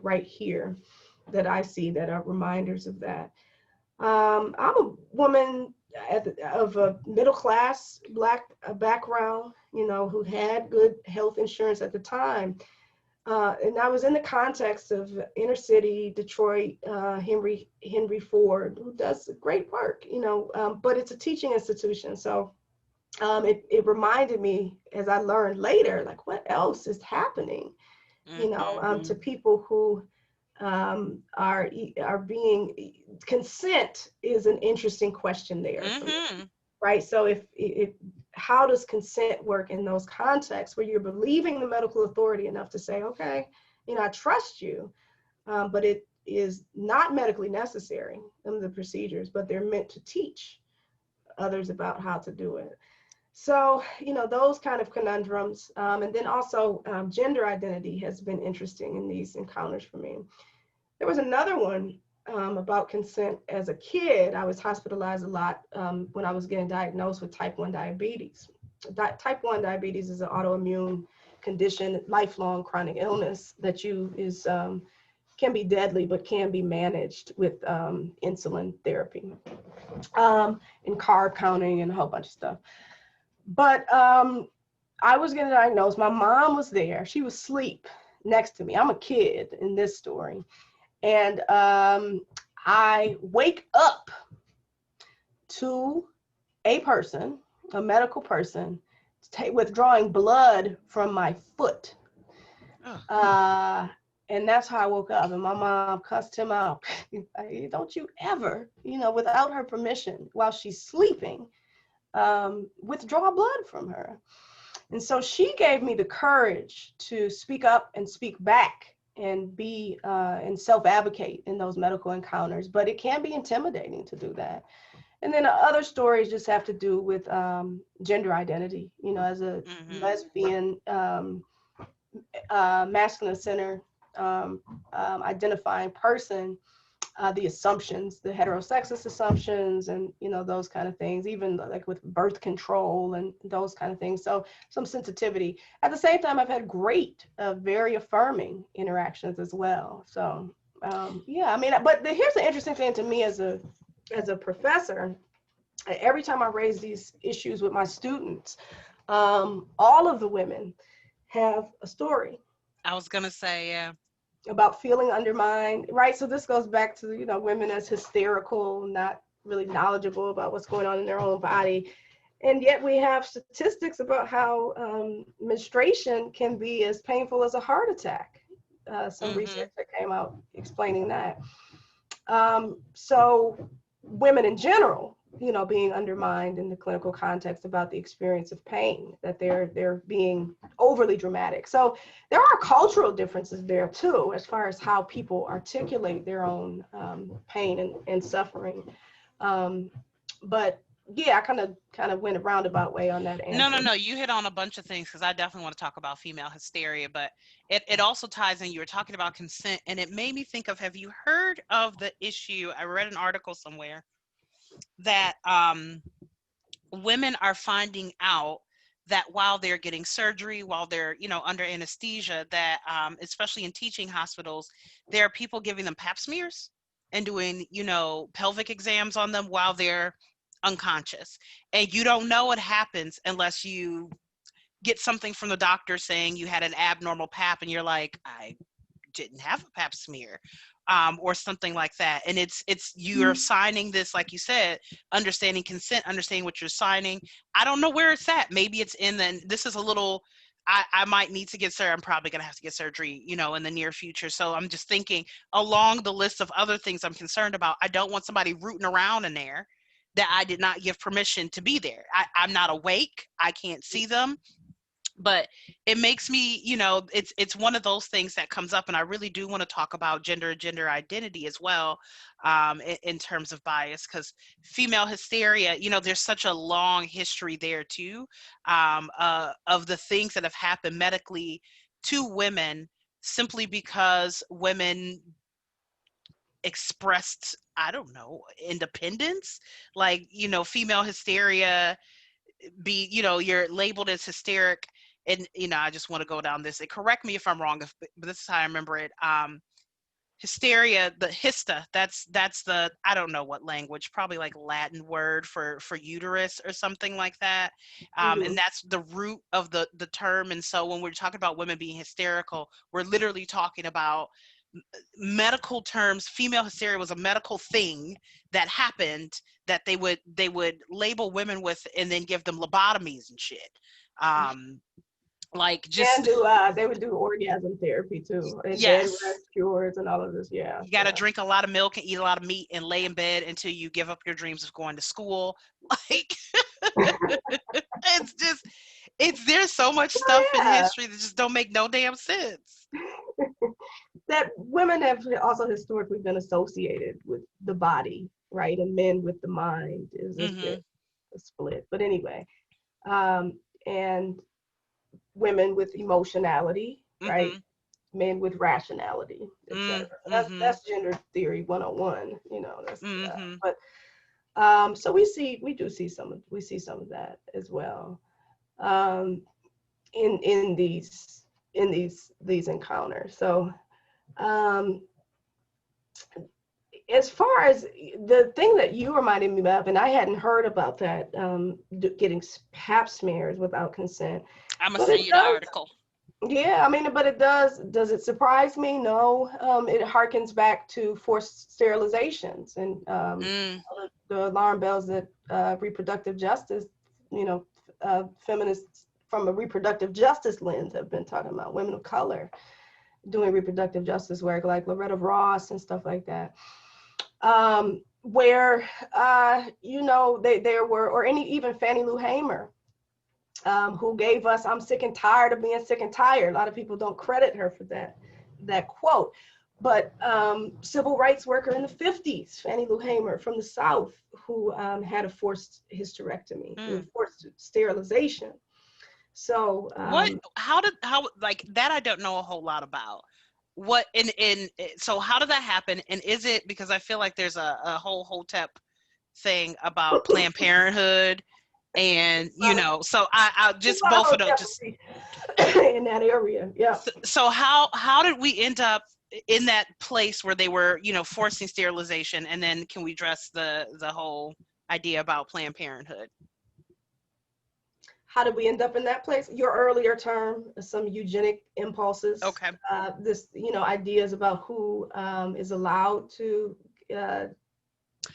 right here that I see that are reminders of that. I'm a woman of a middle class Black background, you know, who had good health insurance at the time. And I was in the context of inner city Detroit, Henry Ford, who does great work, you know, but it's a teaching institution. So it reminded me, as I learned later, like what else is happening, you know, to people who are being, consent is an interesting question there for me, right? So if how does consent work in those contexts where you're believing the medical authority enough to say, okay, you know, I trust you, but it is not medically necessary in the procedures, but they're meant to teach others about how to do it. So, you know, those kind of conundrums. And then also gender identity has been interesting in these encounters for me. There was another one about consent as a kid. I was hospitalized a lot when I was getting diagnosed with type 1 diabetes. Type 1 diabetes is an autoimmune condition, lifelong chronic illness that can be deadly, but can be managed with insulin therapy and carb counting and a whole bunch of stuff. But I was getting diagnosed. My mom was there. She was asleep next to me. I'm a kid in this story. And I wake up to a person, a medical person, withdrawing blood from my foot. And that's how I woke up. And my mom cussed him out. Don't you ever, you know, without her permission, while she's sleeping, withdraw blood from her. And so she gave me the courage to speak up and speak back and be and self-advocate in those medical encounters. But it can be intimidating to do that. And then other stories just have to do with gender identity, you know, as a lesbian, masculine-centered identifying person. The assumptions, the heterosexist assumptions, and you know, those kind of things, even like with birth control and those kind of things. So some sensitivity. At the same time, I've had great, very affirming interactions as well. So yeah, I mean, but here's the interesting thing to me as a professor. Every time I raise these issues with my students, all of the women have a story. I was gonna say, yeah. About feeling undermined, right? So this goes back to, you know, women as hysterical, not really knowledgeable about what's going on in their own body. And yet we have statistics about how menstruation can be as painful as a heart attack. Some research that came out explaining that. So women in general, you know, being undermined in the clinical context about the experience of pain, that they're being overly dramatic. So there are cultural differences there too, as far as how people articulate their own pain and suffering. But yeah, I kind of went a roundabout way on that answer. No, you hit on a bunch of things, because I definitely want to talk about female hysteria, but it also ties in. You were talking about consent, and it made me think of, have you heard of the issue? I read an article somewhere that women are finding out that while they're getting surgery, while they're, you know, under anesthesia, that especially in teaching hospitals, there are people giving them pap smears and doing, you know, pelvic exams on them while they're unconscious. And you don't know what happens unless you get something from the doctor saying you had an abnormal pap, and you're like, I didn't have a pap smear. Or something like that. And it's you're signing this, like you said, understanding consent, understanding what you're signing. I don't know where it's at. Maybe it's this is a little, I might need to get surgery. I'm probably going to have to get surgery, you know, in the near future. So I'm just thinking along the list of other things I'm concerned about. I don't want somebody rooting around in there that I did not give permission to be there. I'm not awake. I can't see them. But it makes me, you know, it's one of those things that comes up, and I really do want to talk about gender identity as well, in terms of bias, because female hysteria, you know, there's such a long history there too, of the things that have happened medically to women simply because women expressed I don't know, independence, like, female hysteria, you're labeled as hysteric. And, I just want to go down this, correct me if I'm wrong, but this is how I remember it. Hysteria, the hista, that's the, I don't know what language, probably like Latin word for uterus or something like that. And that's the root of the term. And so when we're talking about women being hysterical, we're literally talking about medical terms. Female hysteria was a medical thing that happened that they would label women with, and then give them lobotomies and shit. Like, just, and they would do orgasm therapy too, and bed yes, rest cures and all of this. Yeah, you got to drink a lot of milk and eat a lot of meat and lay in bed until you give up your dreams of going to school. Like, it's just, there's so much stuff in history that just don't make no damn sense. That women have also historically been associated with the body, right, and men with the mind is a split. But anyway, and women with emotionality, right, men with rationality, etc. That's gender theory 101. That's but so we do see some of that as well, in these encounters. So as far as the thing that you reminded me of, and I hadn't heard about that, getting pap smears without consent. I'm gonna send you the article. Yeah, I mean, but it does it surprise me? No. It harkens back to forced sterilizations and the alarm bells that reproductive justice, feminists from a reproductive justice lens have been talking about, women of color doing reproductive justice work, like Loretta Ross and stuff like that, where there were, or even Fannie Lou Hamer, who gave us "I'm sick and tired of being sick and tired." A lot of people don't credit her for that quote, but civil rights worker in the 50s, Fannie Lou Hamer from the South, who had a forced hysterectomy, forced sterilization. So how like that, I don't know a whole lot about. What so how did that happen? And is it because I feel like there's a whole Hotep thing about Planned Parenthood, and so I just both of those just in that area. Yeah. So how did we end up in that place where they were forcing sterilization? And then can we address the whole idea about Planned Parenthood? How did we end up in that place? Your earlier term, some eugenic impulses. Okay. This, ideas about who is allowed to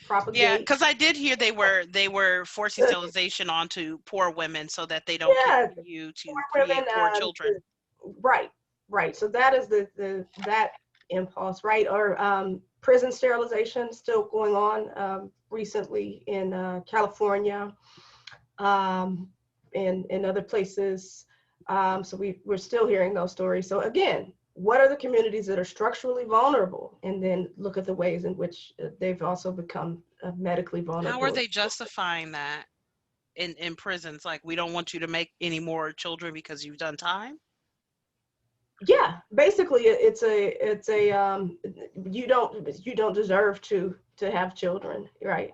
propagate. Yeah, because I did hear they were forcing sterilization onto poor women so that they don't continue to create poor children. Right. So that is that impulse, right? Or prison sterilization still going on recently in California. In other places. So we're still hearing those stories. So again, what are the communities that are structurally vulnerable? And then look at the ways in which they've also become medically vulnerable. How are they justifying that in prisons? Like, we don't want you to make any more children because you've done time? Yeah, basically it's a you don't deserve to have children, right?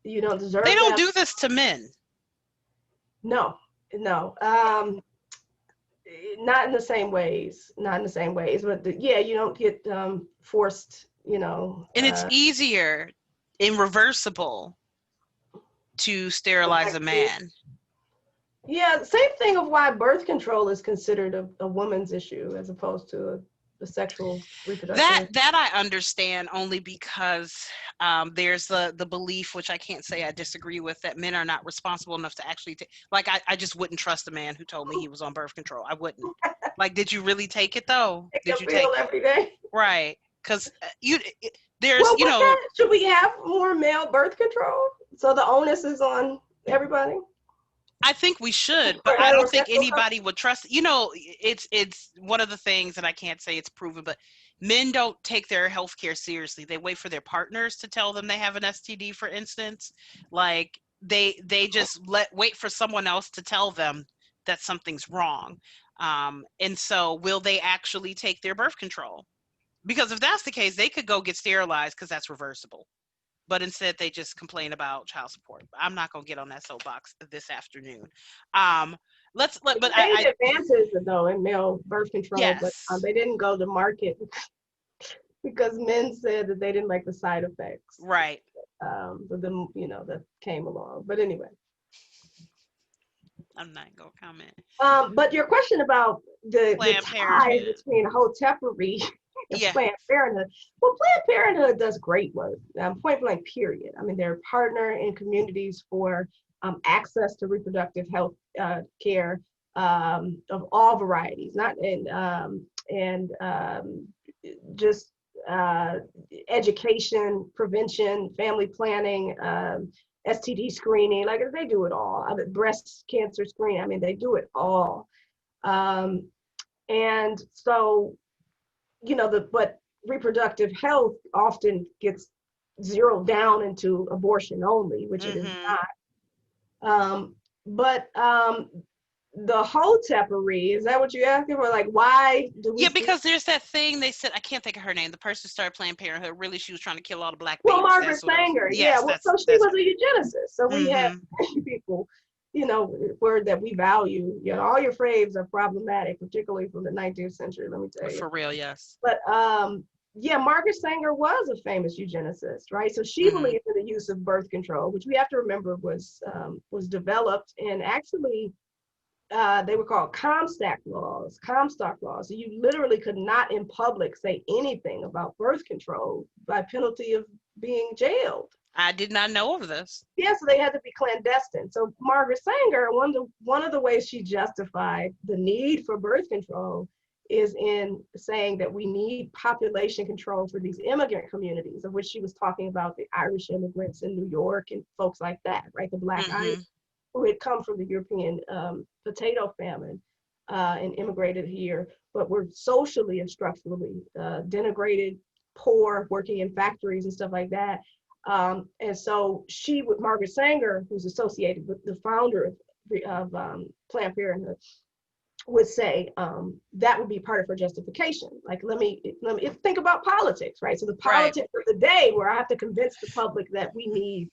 You don't deserve. They don't do this to men. No, not in the same ways, but you don't get forced, And it's easier and reversible to sterilize a man. Yeah, same thing of why birth control is considered a woman's issue as opposed to the sexual reproduction. That I understand, only because there's the belief, which I can't say I disagree with, that men are not responsible enough to actually take. Like, I just wouldn't trust a man who told me he was on birth control. I wouldn't. Like, did you really take it though? Did you take it every day? Right? Because should we have more male birth control so the onus is on everybody? I think we should, but I don't think anybody would trust. It's one of the things, and I can't say it's proven, but men don't take their healthcare seriously. They wait for their partners to tell them they have an STD, for instance. Like, they just wait for someone else to tell them that something's wrong. And so will they actually take their birth control? Because if that's the case, they could go get sterilized because that's reversible. but instead they just complain about child support. I'm not gonna get on that soapbox this afternoon. But Made advances though in male birth control, but yes, they didn't go to market because men said that they didn't like the side effects. right. But then that came along. But anyway. I'm not gonna comment. But your question about the Planned ties Parenthood. between hotepery and Yeah. Planned Parenthood. Well, Planned Parenthood does great work, point blank, period. I mean, they're a partner in communities for access to reproductive health care of all varieties, not and just education, prevention, family planning, STD screening, like they do it all. I mean, breast cancer screening, I mean, they do it all. And so, but reproductive health often gets zeroed down into abortion only, which it is not. But the hotepery, is that what you're asking for? Like, why do we? Yeah, because there's that thing they said, I can't think of her name. The person who started Planned Parenthood, really, she was trying to kill all the black Well, babies. Margaret That's what it was. Sanger, yeah. Yes, Well, so she that's was her. a eugenicist. So we have Mm-hmm. people, word that we value. All your faves are problematic, particularly from the 19th century, let me tell you. For real, yes. But yeah, Margaret Sanger was a famous eugenicist, right? So she believed in the use of birth control, which we have to remember was developed, and actually they were called Comstock laws. So you literally could not in public say anything about birth control by penalty of being jailed. I did not know of this. Yeah, so they had to be clandestine. So Margaret Sanger, one of the ways she justified the need for birth control is in saying that we need population control for these immigrant communities, of which she was talking about the Irish immigrants in New York and folks like that, right? The Black Irish who had come from the European potato famine and immigrated here, but were socially and structurally denigrated, poor, working in factories and stuff like that. And so Margaret Sanger, who's associated with the founder of Planned Parenthood, would say that would be part of her justification. Like, let me think about politics, right? So the politics of the day, where I have to convince the public that we need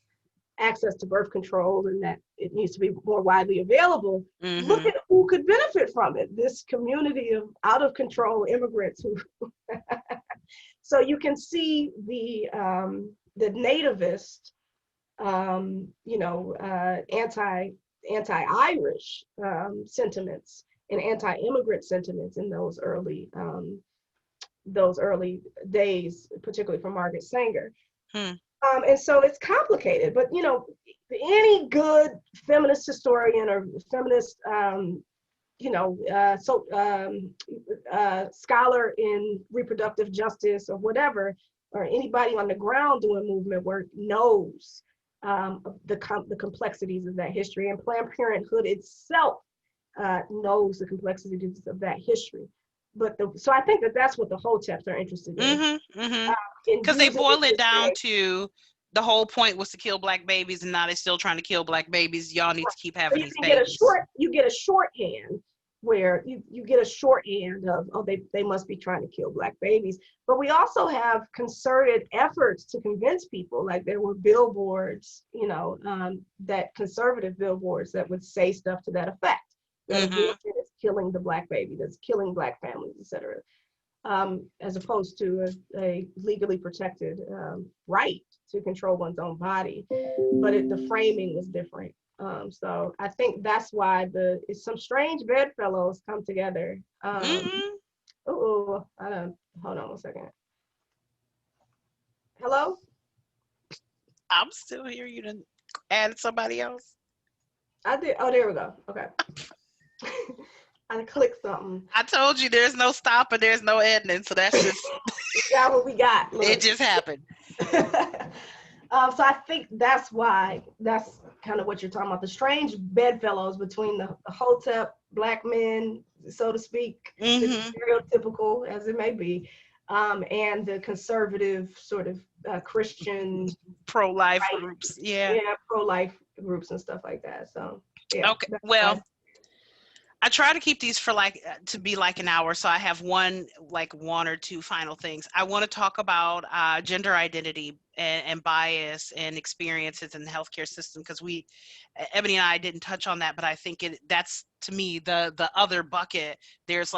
access to birth control and that it needs to be more widely available. Look at who could benefit from it. This community of out of control immigrants who so you can see the nativist anti-Irish sentiments and anti-immigrant sentiments in those early days, particularly for Margaret Sanger. And so it's complicated, but any good feminist historian or feminist scholar in reproductive justice or whatever, or anybody on the ground doing movement work knows the complexities of that history, and Planned Parenthood itself knows the complexities of that history. But so I think that's what the hoteps are interested in. Because they boil it down to the whole point was to kill black babies, and now they're still trying to kill black babies. Y'all need to keep having these babies. You get a shorthand where you get a shorthand of, they must be trying to kill black babies. But we also have concerted efforts to convince people, like there were billboards, that conservative billboards that would say stuff to that effect. That abortion is killing the black baby, that's killing black families, etc. As opposed to a legally protected right to control one's own body, but the framing was different. So I think that's why some strange bedfellows come together. Hold on 1 second. Hello? I'm still here. You didn't add somebody else? I did. Oh, there we go. Okay. I clicked something. I told you there's no stop and there's no ending, so that's just we got what we got. Look. It just happened. So I think that's kind of what you're talking about, the strange bedfellows between the hotep black men, so to speak, stereotypical as it may be, and the conservative sort of Christian pro-life groups. Yeah, pro-life groups and stuff like that. So yeah. Okay. Well, I try to keep these for to be like an hour. So I have one or two final things. I want to talk about gender identity and bias and experiences in the healthcare system, because Ebony and I didn't touch on that, but I think that's to me the other bucket. There's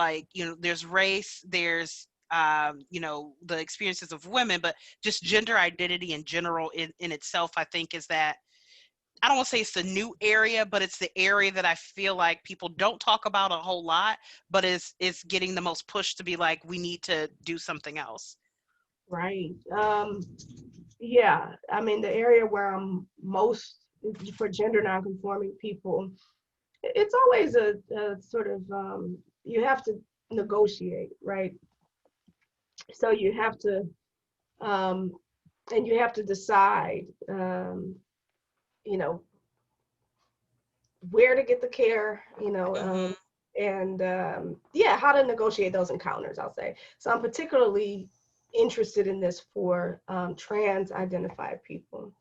there's race, there's the experiences of women, but just gender identity in general in itself, I think is that, I don't want to say it's the new area, but it's the area that I feel like people don't talk about a whole lot, but it's getting the most push to be like, we need to do something else. Right. Yeah. I mean, the area where I'm most for gender nonconforming people, it's always a sort of you have to negotiate, right? So you have to and you have to decide, you know, where to get the care, Mm-hmm. and yeah, how to negotiate those encounters, I'll say. So I'm particularly interested in this for trans identified people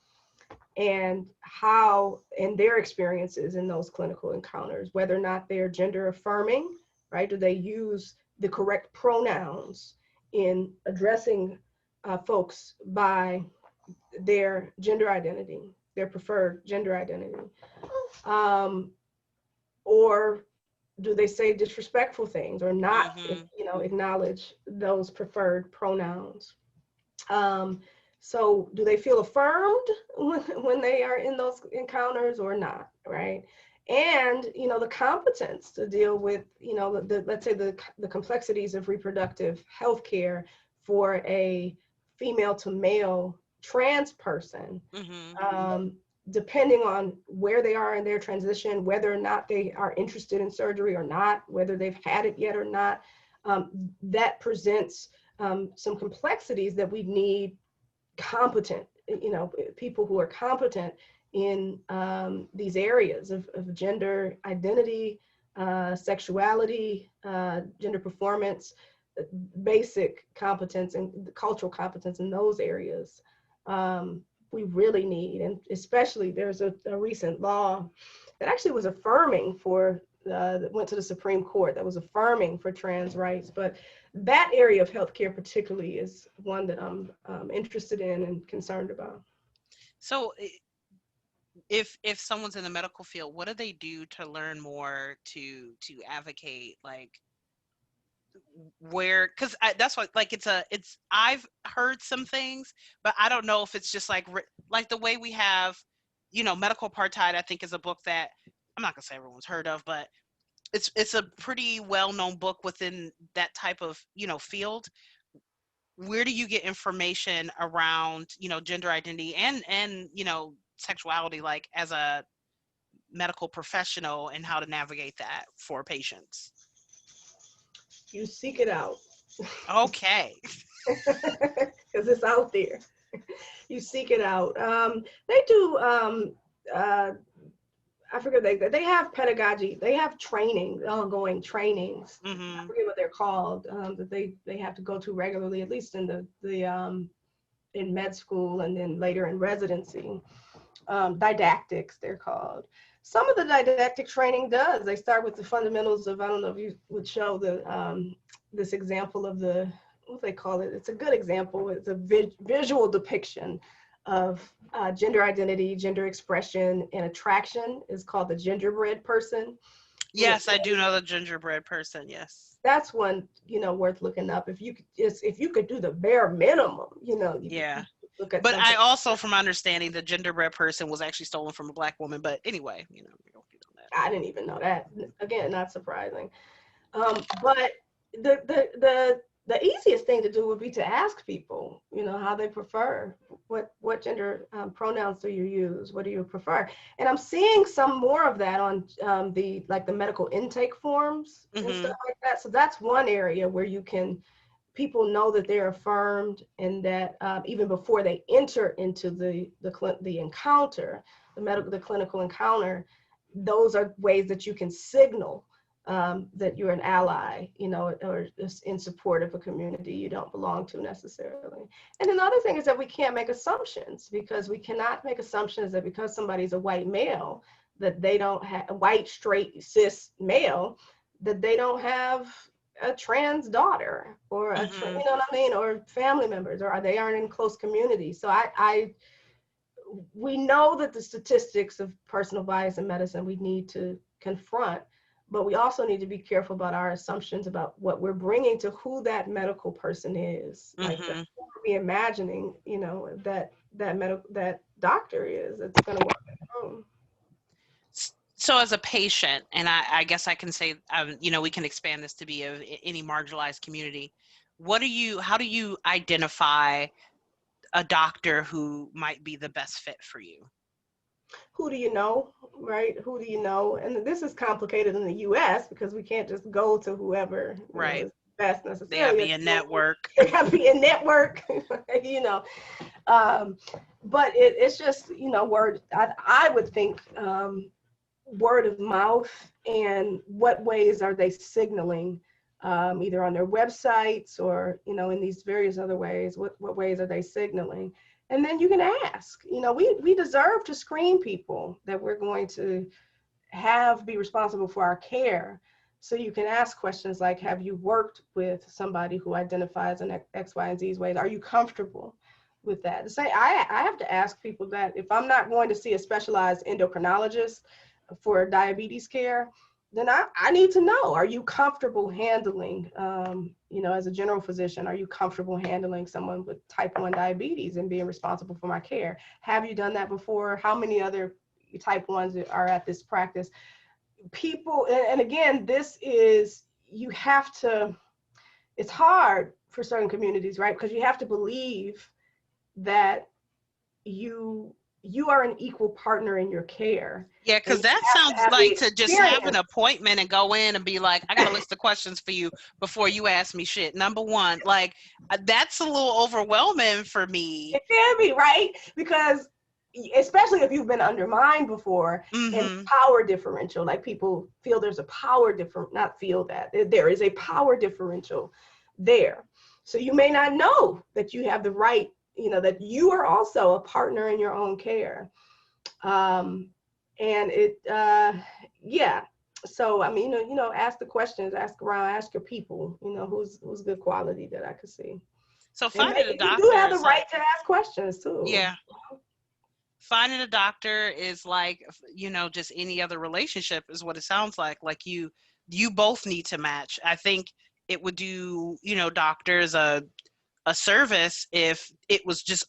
and how, and their experiences in those clinical encounters, whether or not they're gender affirming, right? Do they use the correct pronouns in addressing folks by their gender identity, their preferred gender identity? Or do they say disrespectful things or not, Mm-hmm. acknowledge those preferred pronouns? So do they feel affirmed when they are in those encounters or not, right? And, the competence to deal with, let's say the complexities of reproductive health care for a female to male trans person, Mm-hmm. depending on where they are in their transition, whether or not they are interested in surgery or not, whether they've had it yet or not, that presents some complexities that we need competent, people who are competent in these areas of gender identity, sexuality, gender performance, basic competence and cultural competence in those areas. We really need, and especially there's a recent law that actually was affirming for, that went to the Supreme Court, that was affirming for trans rights. But that area of healthcare particularly is one that I'm interested in and concerned about. So if someone's in the medical field, what do they do to learn more to advocate, like where, because that's what, like, it's I've heard some things, but I don't know if it's just like the way we have, Medical Apartheid, I think, is a book that I'm not gonna say everyone's heard of, but it's a pretty well-known book within that type of field. Where do you get information around gender identity and sexuality, like as a medical professional, and how to navigate that for patients? You seek it out Okay. because it's out there. You seek it out. They do. I forget, they have pedagogy. They have training, ongoing trainings. I Mm-hmm. forget what they're called, that they have to go to regularly, at least in the in med school and then later in residency. Didactics, they're called. Some of the didactic training does. They start with the fundamentals of, I don't know if you would show this example of what they call it. It's a good example. It's a visual depiction of gender identity, gender expression, and attraction. Is called the gingerbread person. Yes, I do know the gingerbread person. Yes. That's one, worth looking up. If you could do the bare minimum, you Yeah. could look at But I something. also, from my understanding, the gingerbread person was actually stolen from a black woman. But anyway, we don't get on that. I didn't even know that. Again, not surprising. But the easiest thing to do would be to ask people, how they prefer, what gender pronouns do you use, what do you prefer? And I'm seeing some more of that on the medical intake forms and Mm-hmm. stuff like that. So that's one area where people know that they're affirmed, and that even before they enter into the encounter, the clinical encounter, those are ways that you can signal that you're an ally, or just in support of a community you don't belong to necessarily. And then the other thing is that we can't make assumptions, because we cannot make assumptions that because somebody's a white male, that they don't have a white, straight, cis male, that they don't have a trans daughter or Mm-hmm. you know what I mean, or family members, or they aren't in close community. So we know that the statistics of personal bias in medicine we need to confront, but we also need to be careful about our assumptions about what we're bringing to who that medical person is. Like Mm-hmm. reimagining, you know, that doctor is. It's going to work at home. So as a patient, and I guess I can say, you know, we can expand this to be of any marginalized community. How do you identify a doctor who might be the best fit for you? Who do you know, right? Who do you know? And this is complicated in the U.S. because we can't just go to whoever, you know, Right. is best They have to necessarily. be a network. It have to be a network, you know. Um, but it's just, you know, word. I would think word of mouth, and what ways are they signaling, either on their websites or, you know, in these various other ways. What ways are they signaling? And then you can ask, you know, we deserve to screen people that we're going to have be responsible for our care. So you can ask questions like, have you worked with somebody who identifies in X, Y, and Z ways? Are you comfortable with that? I have to ask people that if I'm not going to see a specialized endocrinologist for diabetes care, then I need to know, are you comfortable handling, you know, as a general physician, are you comfortable handling someone with type 1 diabetes and being responsible for my care? Have you done that before? How many other type 1s are at this practice? People, and again, this is, you have to, it's hard for certain communities, right? Because you have to believe that you you are an equal partner in your care. Yeah, And because you that have to sounds have the like to just have an experience. appointment and go in and be like, I got a list of questions for you before you ask me shit. Number one, like that's a little overwhelming for me. It can be, right? Because especially if you've been undermined before, and Mm-hmm. power differential, like people feel there's a power different, not feel that there is a power differential there. So you may not know that you have the right, you know, that you are also a partner in your own care. Um, and yeah. So I mean, you know, ask the questions, ask around, ask your people, you know, who's good quality that I could see. So And finding a you do doctor have the is like, right to ask questions too. yeah, finding a doctor is like, you know, just any other relationship is what it sounds like. Like you both need to match. I think it would do, you know, doctors a service if it was just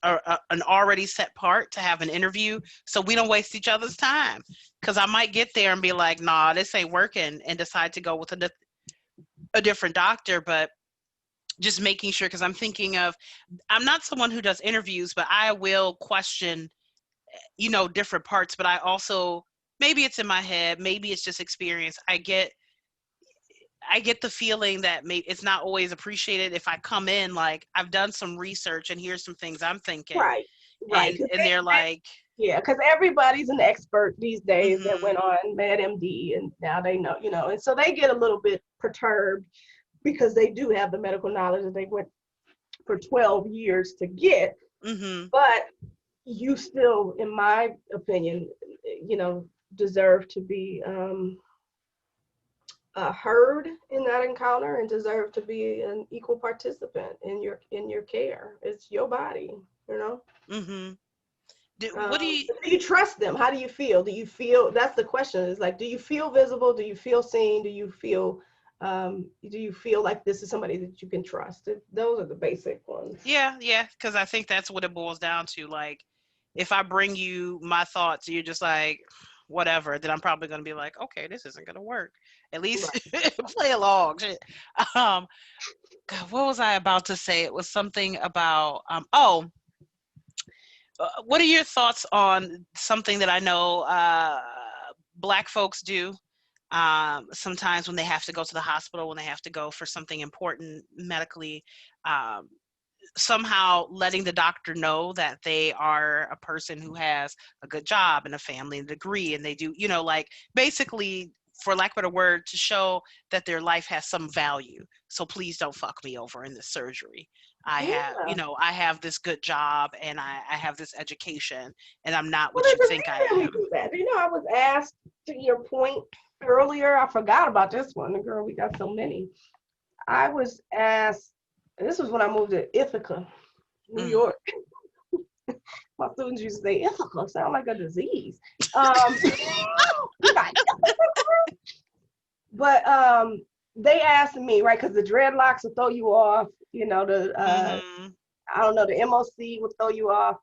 an already set part to have an interview so we don't waste each other's time, because I might get there and be like, nah, this ain't working, and decide to go with a different doctor. But just making sure, because I'm thinking of, I'm not someone who does interviews, but I will question, you know, different parts. But I also, maybe it's in my head, maybe it's just experience, I get the feeling that maybe it's not always appreciated if I come in like I've done some research and here's some things I'm thinking, Right, right. and they're like, Yeah, because everybody's an expert these days that mm-hmm, went on MedMD, and now they know, you know, and so they get a little bit perturbed because they do have the medical knowledge that they went for 12 years to get. mm-hmm, But you still, in my opinion, you know, deserve to be heard in that encounter, and deserve to be an equal participant in your care. It's your body, you know. mm-hmm. What do you? Do you trust them? How do you feel? Do you feel, that's the question, is like, do you feel visible? Do you feel seen? Do you feel like this is somebody that you can trust? Those are the basic ones. Yeah, yeah, because I think that's what it boils down to. Like, if I bring you my thoughts, you're just like, whatever, then I'm probably gonna be like, okay, this isn't gonna work. At least Right. play along. Shit. Um, God, what was I about to say? It was something about what are your thoughts on something that I know Black folks do sometimes when they have to go to the hospital, when they have to go for something important medically, um, somehow letting the doctor know that they are a person who has a good job and a family and a degree, and they do, you know, like basically, for lack of a better word, to show that their life has some value. So please don't fuck me over in this surgery. I have, you Yeah. know, I have this good job and I have this education and I'm not Well, what you there's think a I reason we am. do that. You know, I was asked, to your point, earlier. I forgot about this one. Girl, we got so many. I was asked, this was when I moved to Ithaca, New Mm. York. My students used to say Ithaca sound like a disease. Um, like, but they asked me, right, because the dreadlocks will throw you off, you know, Mm-hmm. I don't know, the MOC will throw you off.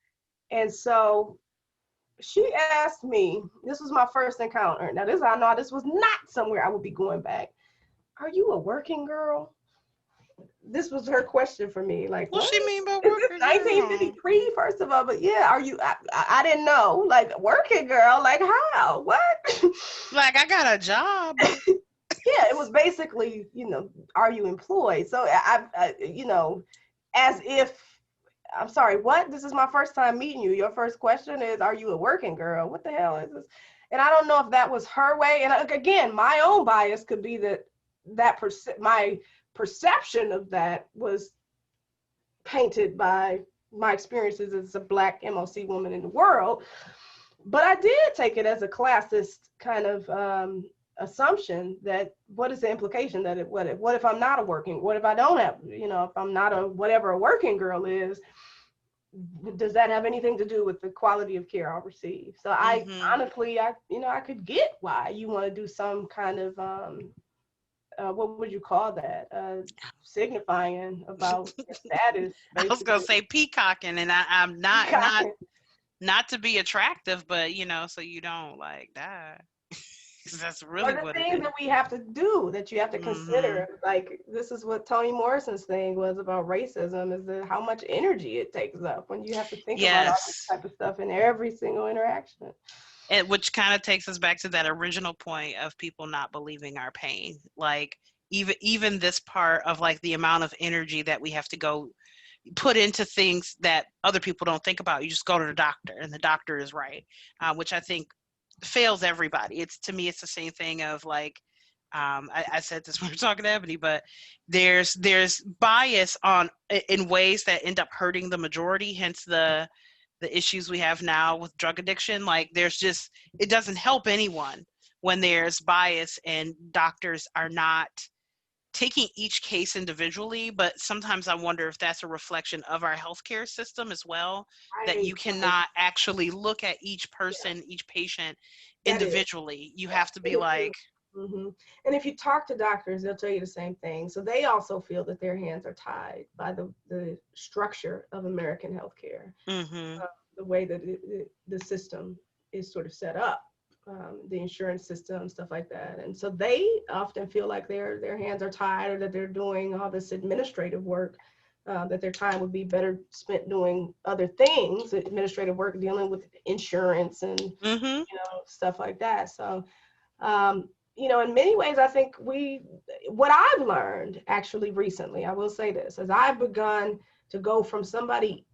And so she asked me, this was my first encounter. Now this, I know this was not somewhere I would be going back. Are you a working girl? This was her question for me. Like, What what? she mean by Is this working girl? 1953, first of all? But yeah, are you, I didn't know. Like, working girl, like how? What? Like, I got a job. Yeah, it was basically, are you employed? So as if, I'm sorry, what? This is my first time meeting you. Your first question is, are you a working girl? What the hell is this? And I don't know if that was her way. And again, my own bias could be my perception of that was painted by my experiences as a Black MOC woman in the world. But I did take it as a classist kind of assumption that what is the implication that what if I'm not a working, what if I don't have, if I'm not a whatever a working girl is, does that have anything to do with the quality of care I'll receive? So I Mm-hmm. honestly, I could get why you want to do some kind of what would you call that? Signifying about your status, I was gonna basically. say peacocking, and I'm not to be attractive, but so you don't like die. 'Cause that's Or really the what it things is. that we have to do that you have to Mm-hmm. consider. Like this is what Toni Morrison's thing was about racism, is how much energy it takes up when you have to think about all this Yes. type of stuff in every single interaction. And which kind of takes us back to that original point of people not believing our pain. Like even this part of like the amount of energy that we have to go put into things that other people don't think about. You just go to the doctor, and the doctor is right, which I think fails everybody. It's to me, it's the same thing of like, I said this when we were talking to Ebony, but there's bias on in ways that end up hurting the majority. Hence the issues we have now with drug addiction. Like there's just it doesn't help anyone when there's bias and doctors are not taking each case individually, but sometimes I wonder if that's a reflection of our healthcare system as well, that Right, you right. cannot actually look at each Yeah, person, each patient that is. individually. You Yeah. have to be like, Hmm. And if you talk to doctors, they'll tell you the same thing. So they also feel that their hands are tied by the structure of American healthcare, mm-hmm, the way that the system is sort of set up, the insurance system, stuff like that. And so they often feel like their hands are tied, or that they're doing all this administrative work, that their time would be better spent doing other things, administrative work, dealing with insurance and mm-hmm, stuff like that. So in many ways, I think what I've learned actually recently, I will say this, as I've begun to go from somebody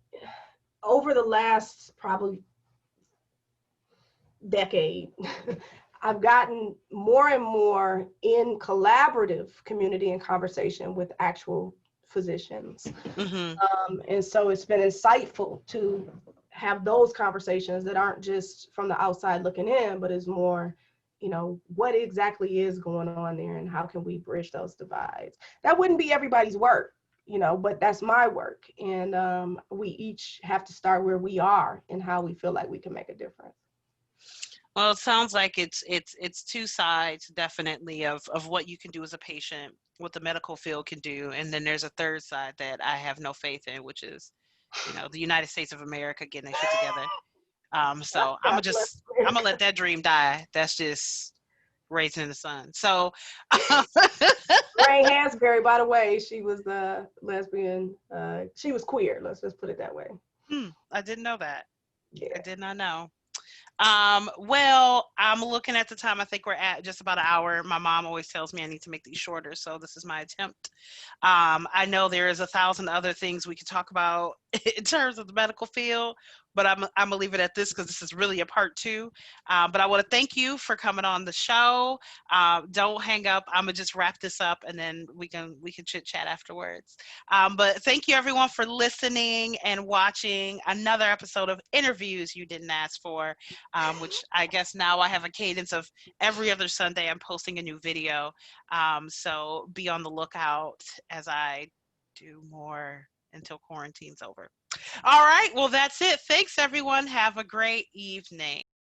over the last probably decade, I've gotten more and more in collaborative community and conversation with actual physicians. mm-hmm. And so it's been insightful to have those conversations that aren't just from the outside looking in, but is more, what exactly is going on there and how can we bridge those divides? That wouldn't be everybody's work, but that's my work. And we each have to start where we are and how we feel like we can make a difference. Well, it sounds like it's two sides definitely of what you can do as a patient, what the medical field can do, and then there's a third side that I have no faith in, which is, the United States of America getting their shit together. So God bless I'm gonna America. let that dream die. That's just raising in the sun. So, Lorraine Hansberry, by the way, she was a lesbian. She was queer. Let's just put it that way. I didn't know that. I Yeah. did not know. Well, I'm looking at the time. I think we're at just about an hour. My mom always tells me I need to make these shorter, so this is my attempt. I know there is 1,000 other things we could talk about in terms of the medical field, but I'm gonna leave it at this because this is really a part two. But I want to thank you for coming on the show. Don't hang up. I'm gonna just wrap this up, and then we can chit chat afterwards. But thank you everyone for listening and watching another episode of Interviews You Didn't Ask For, which I guess now I have a cadence of every other Sunday I'm posting a new video. So be on the lookout as I do more until quarantine's over. All right. Well, that's it. Thanks, everyone. Have a great evening.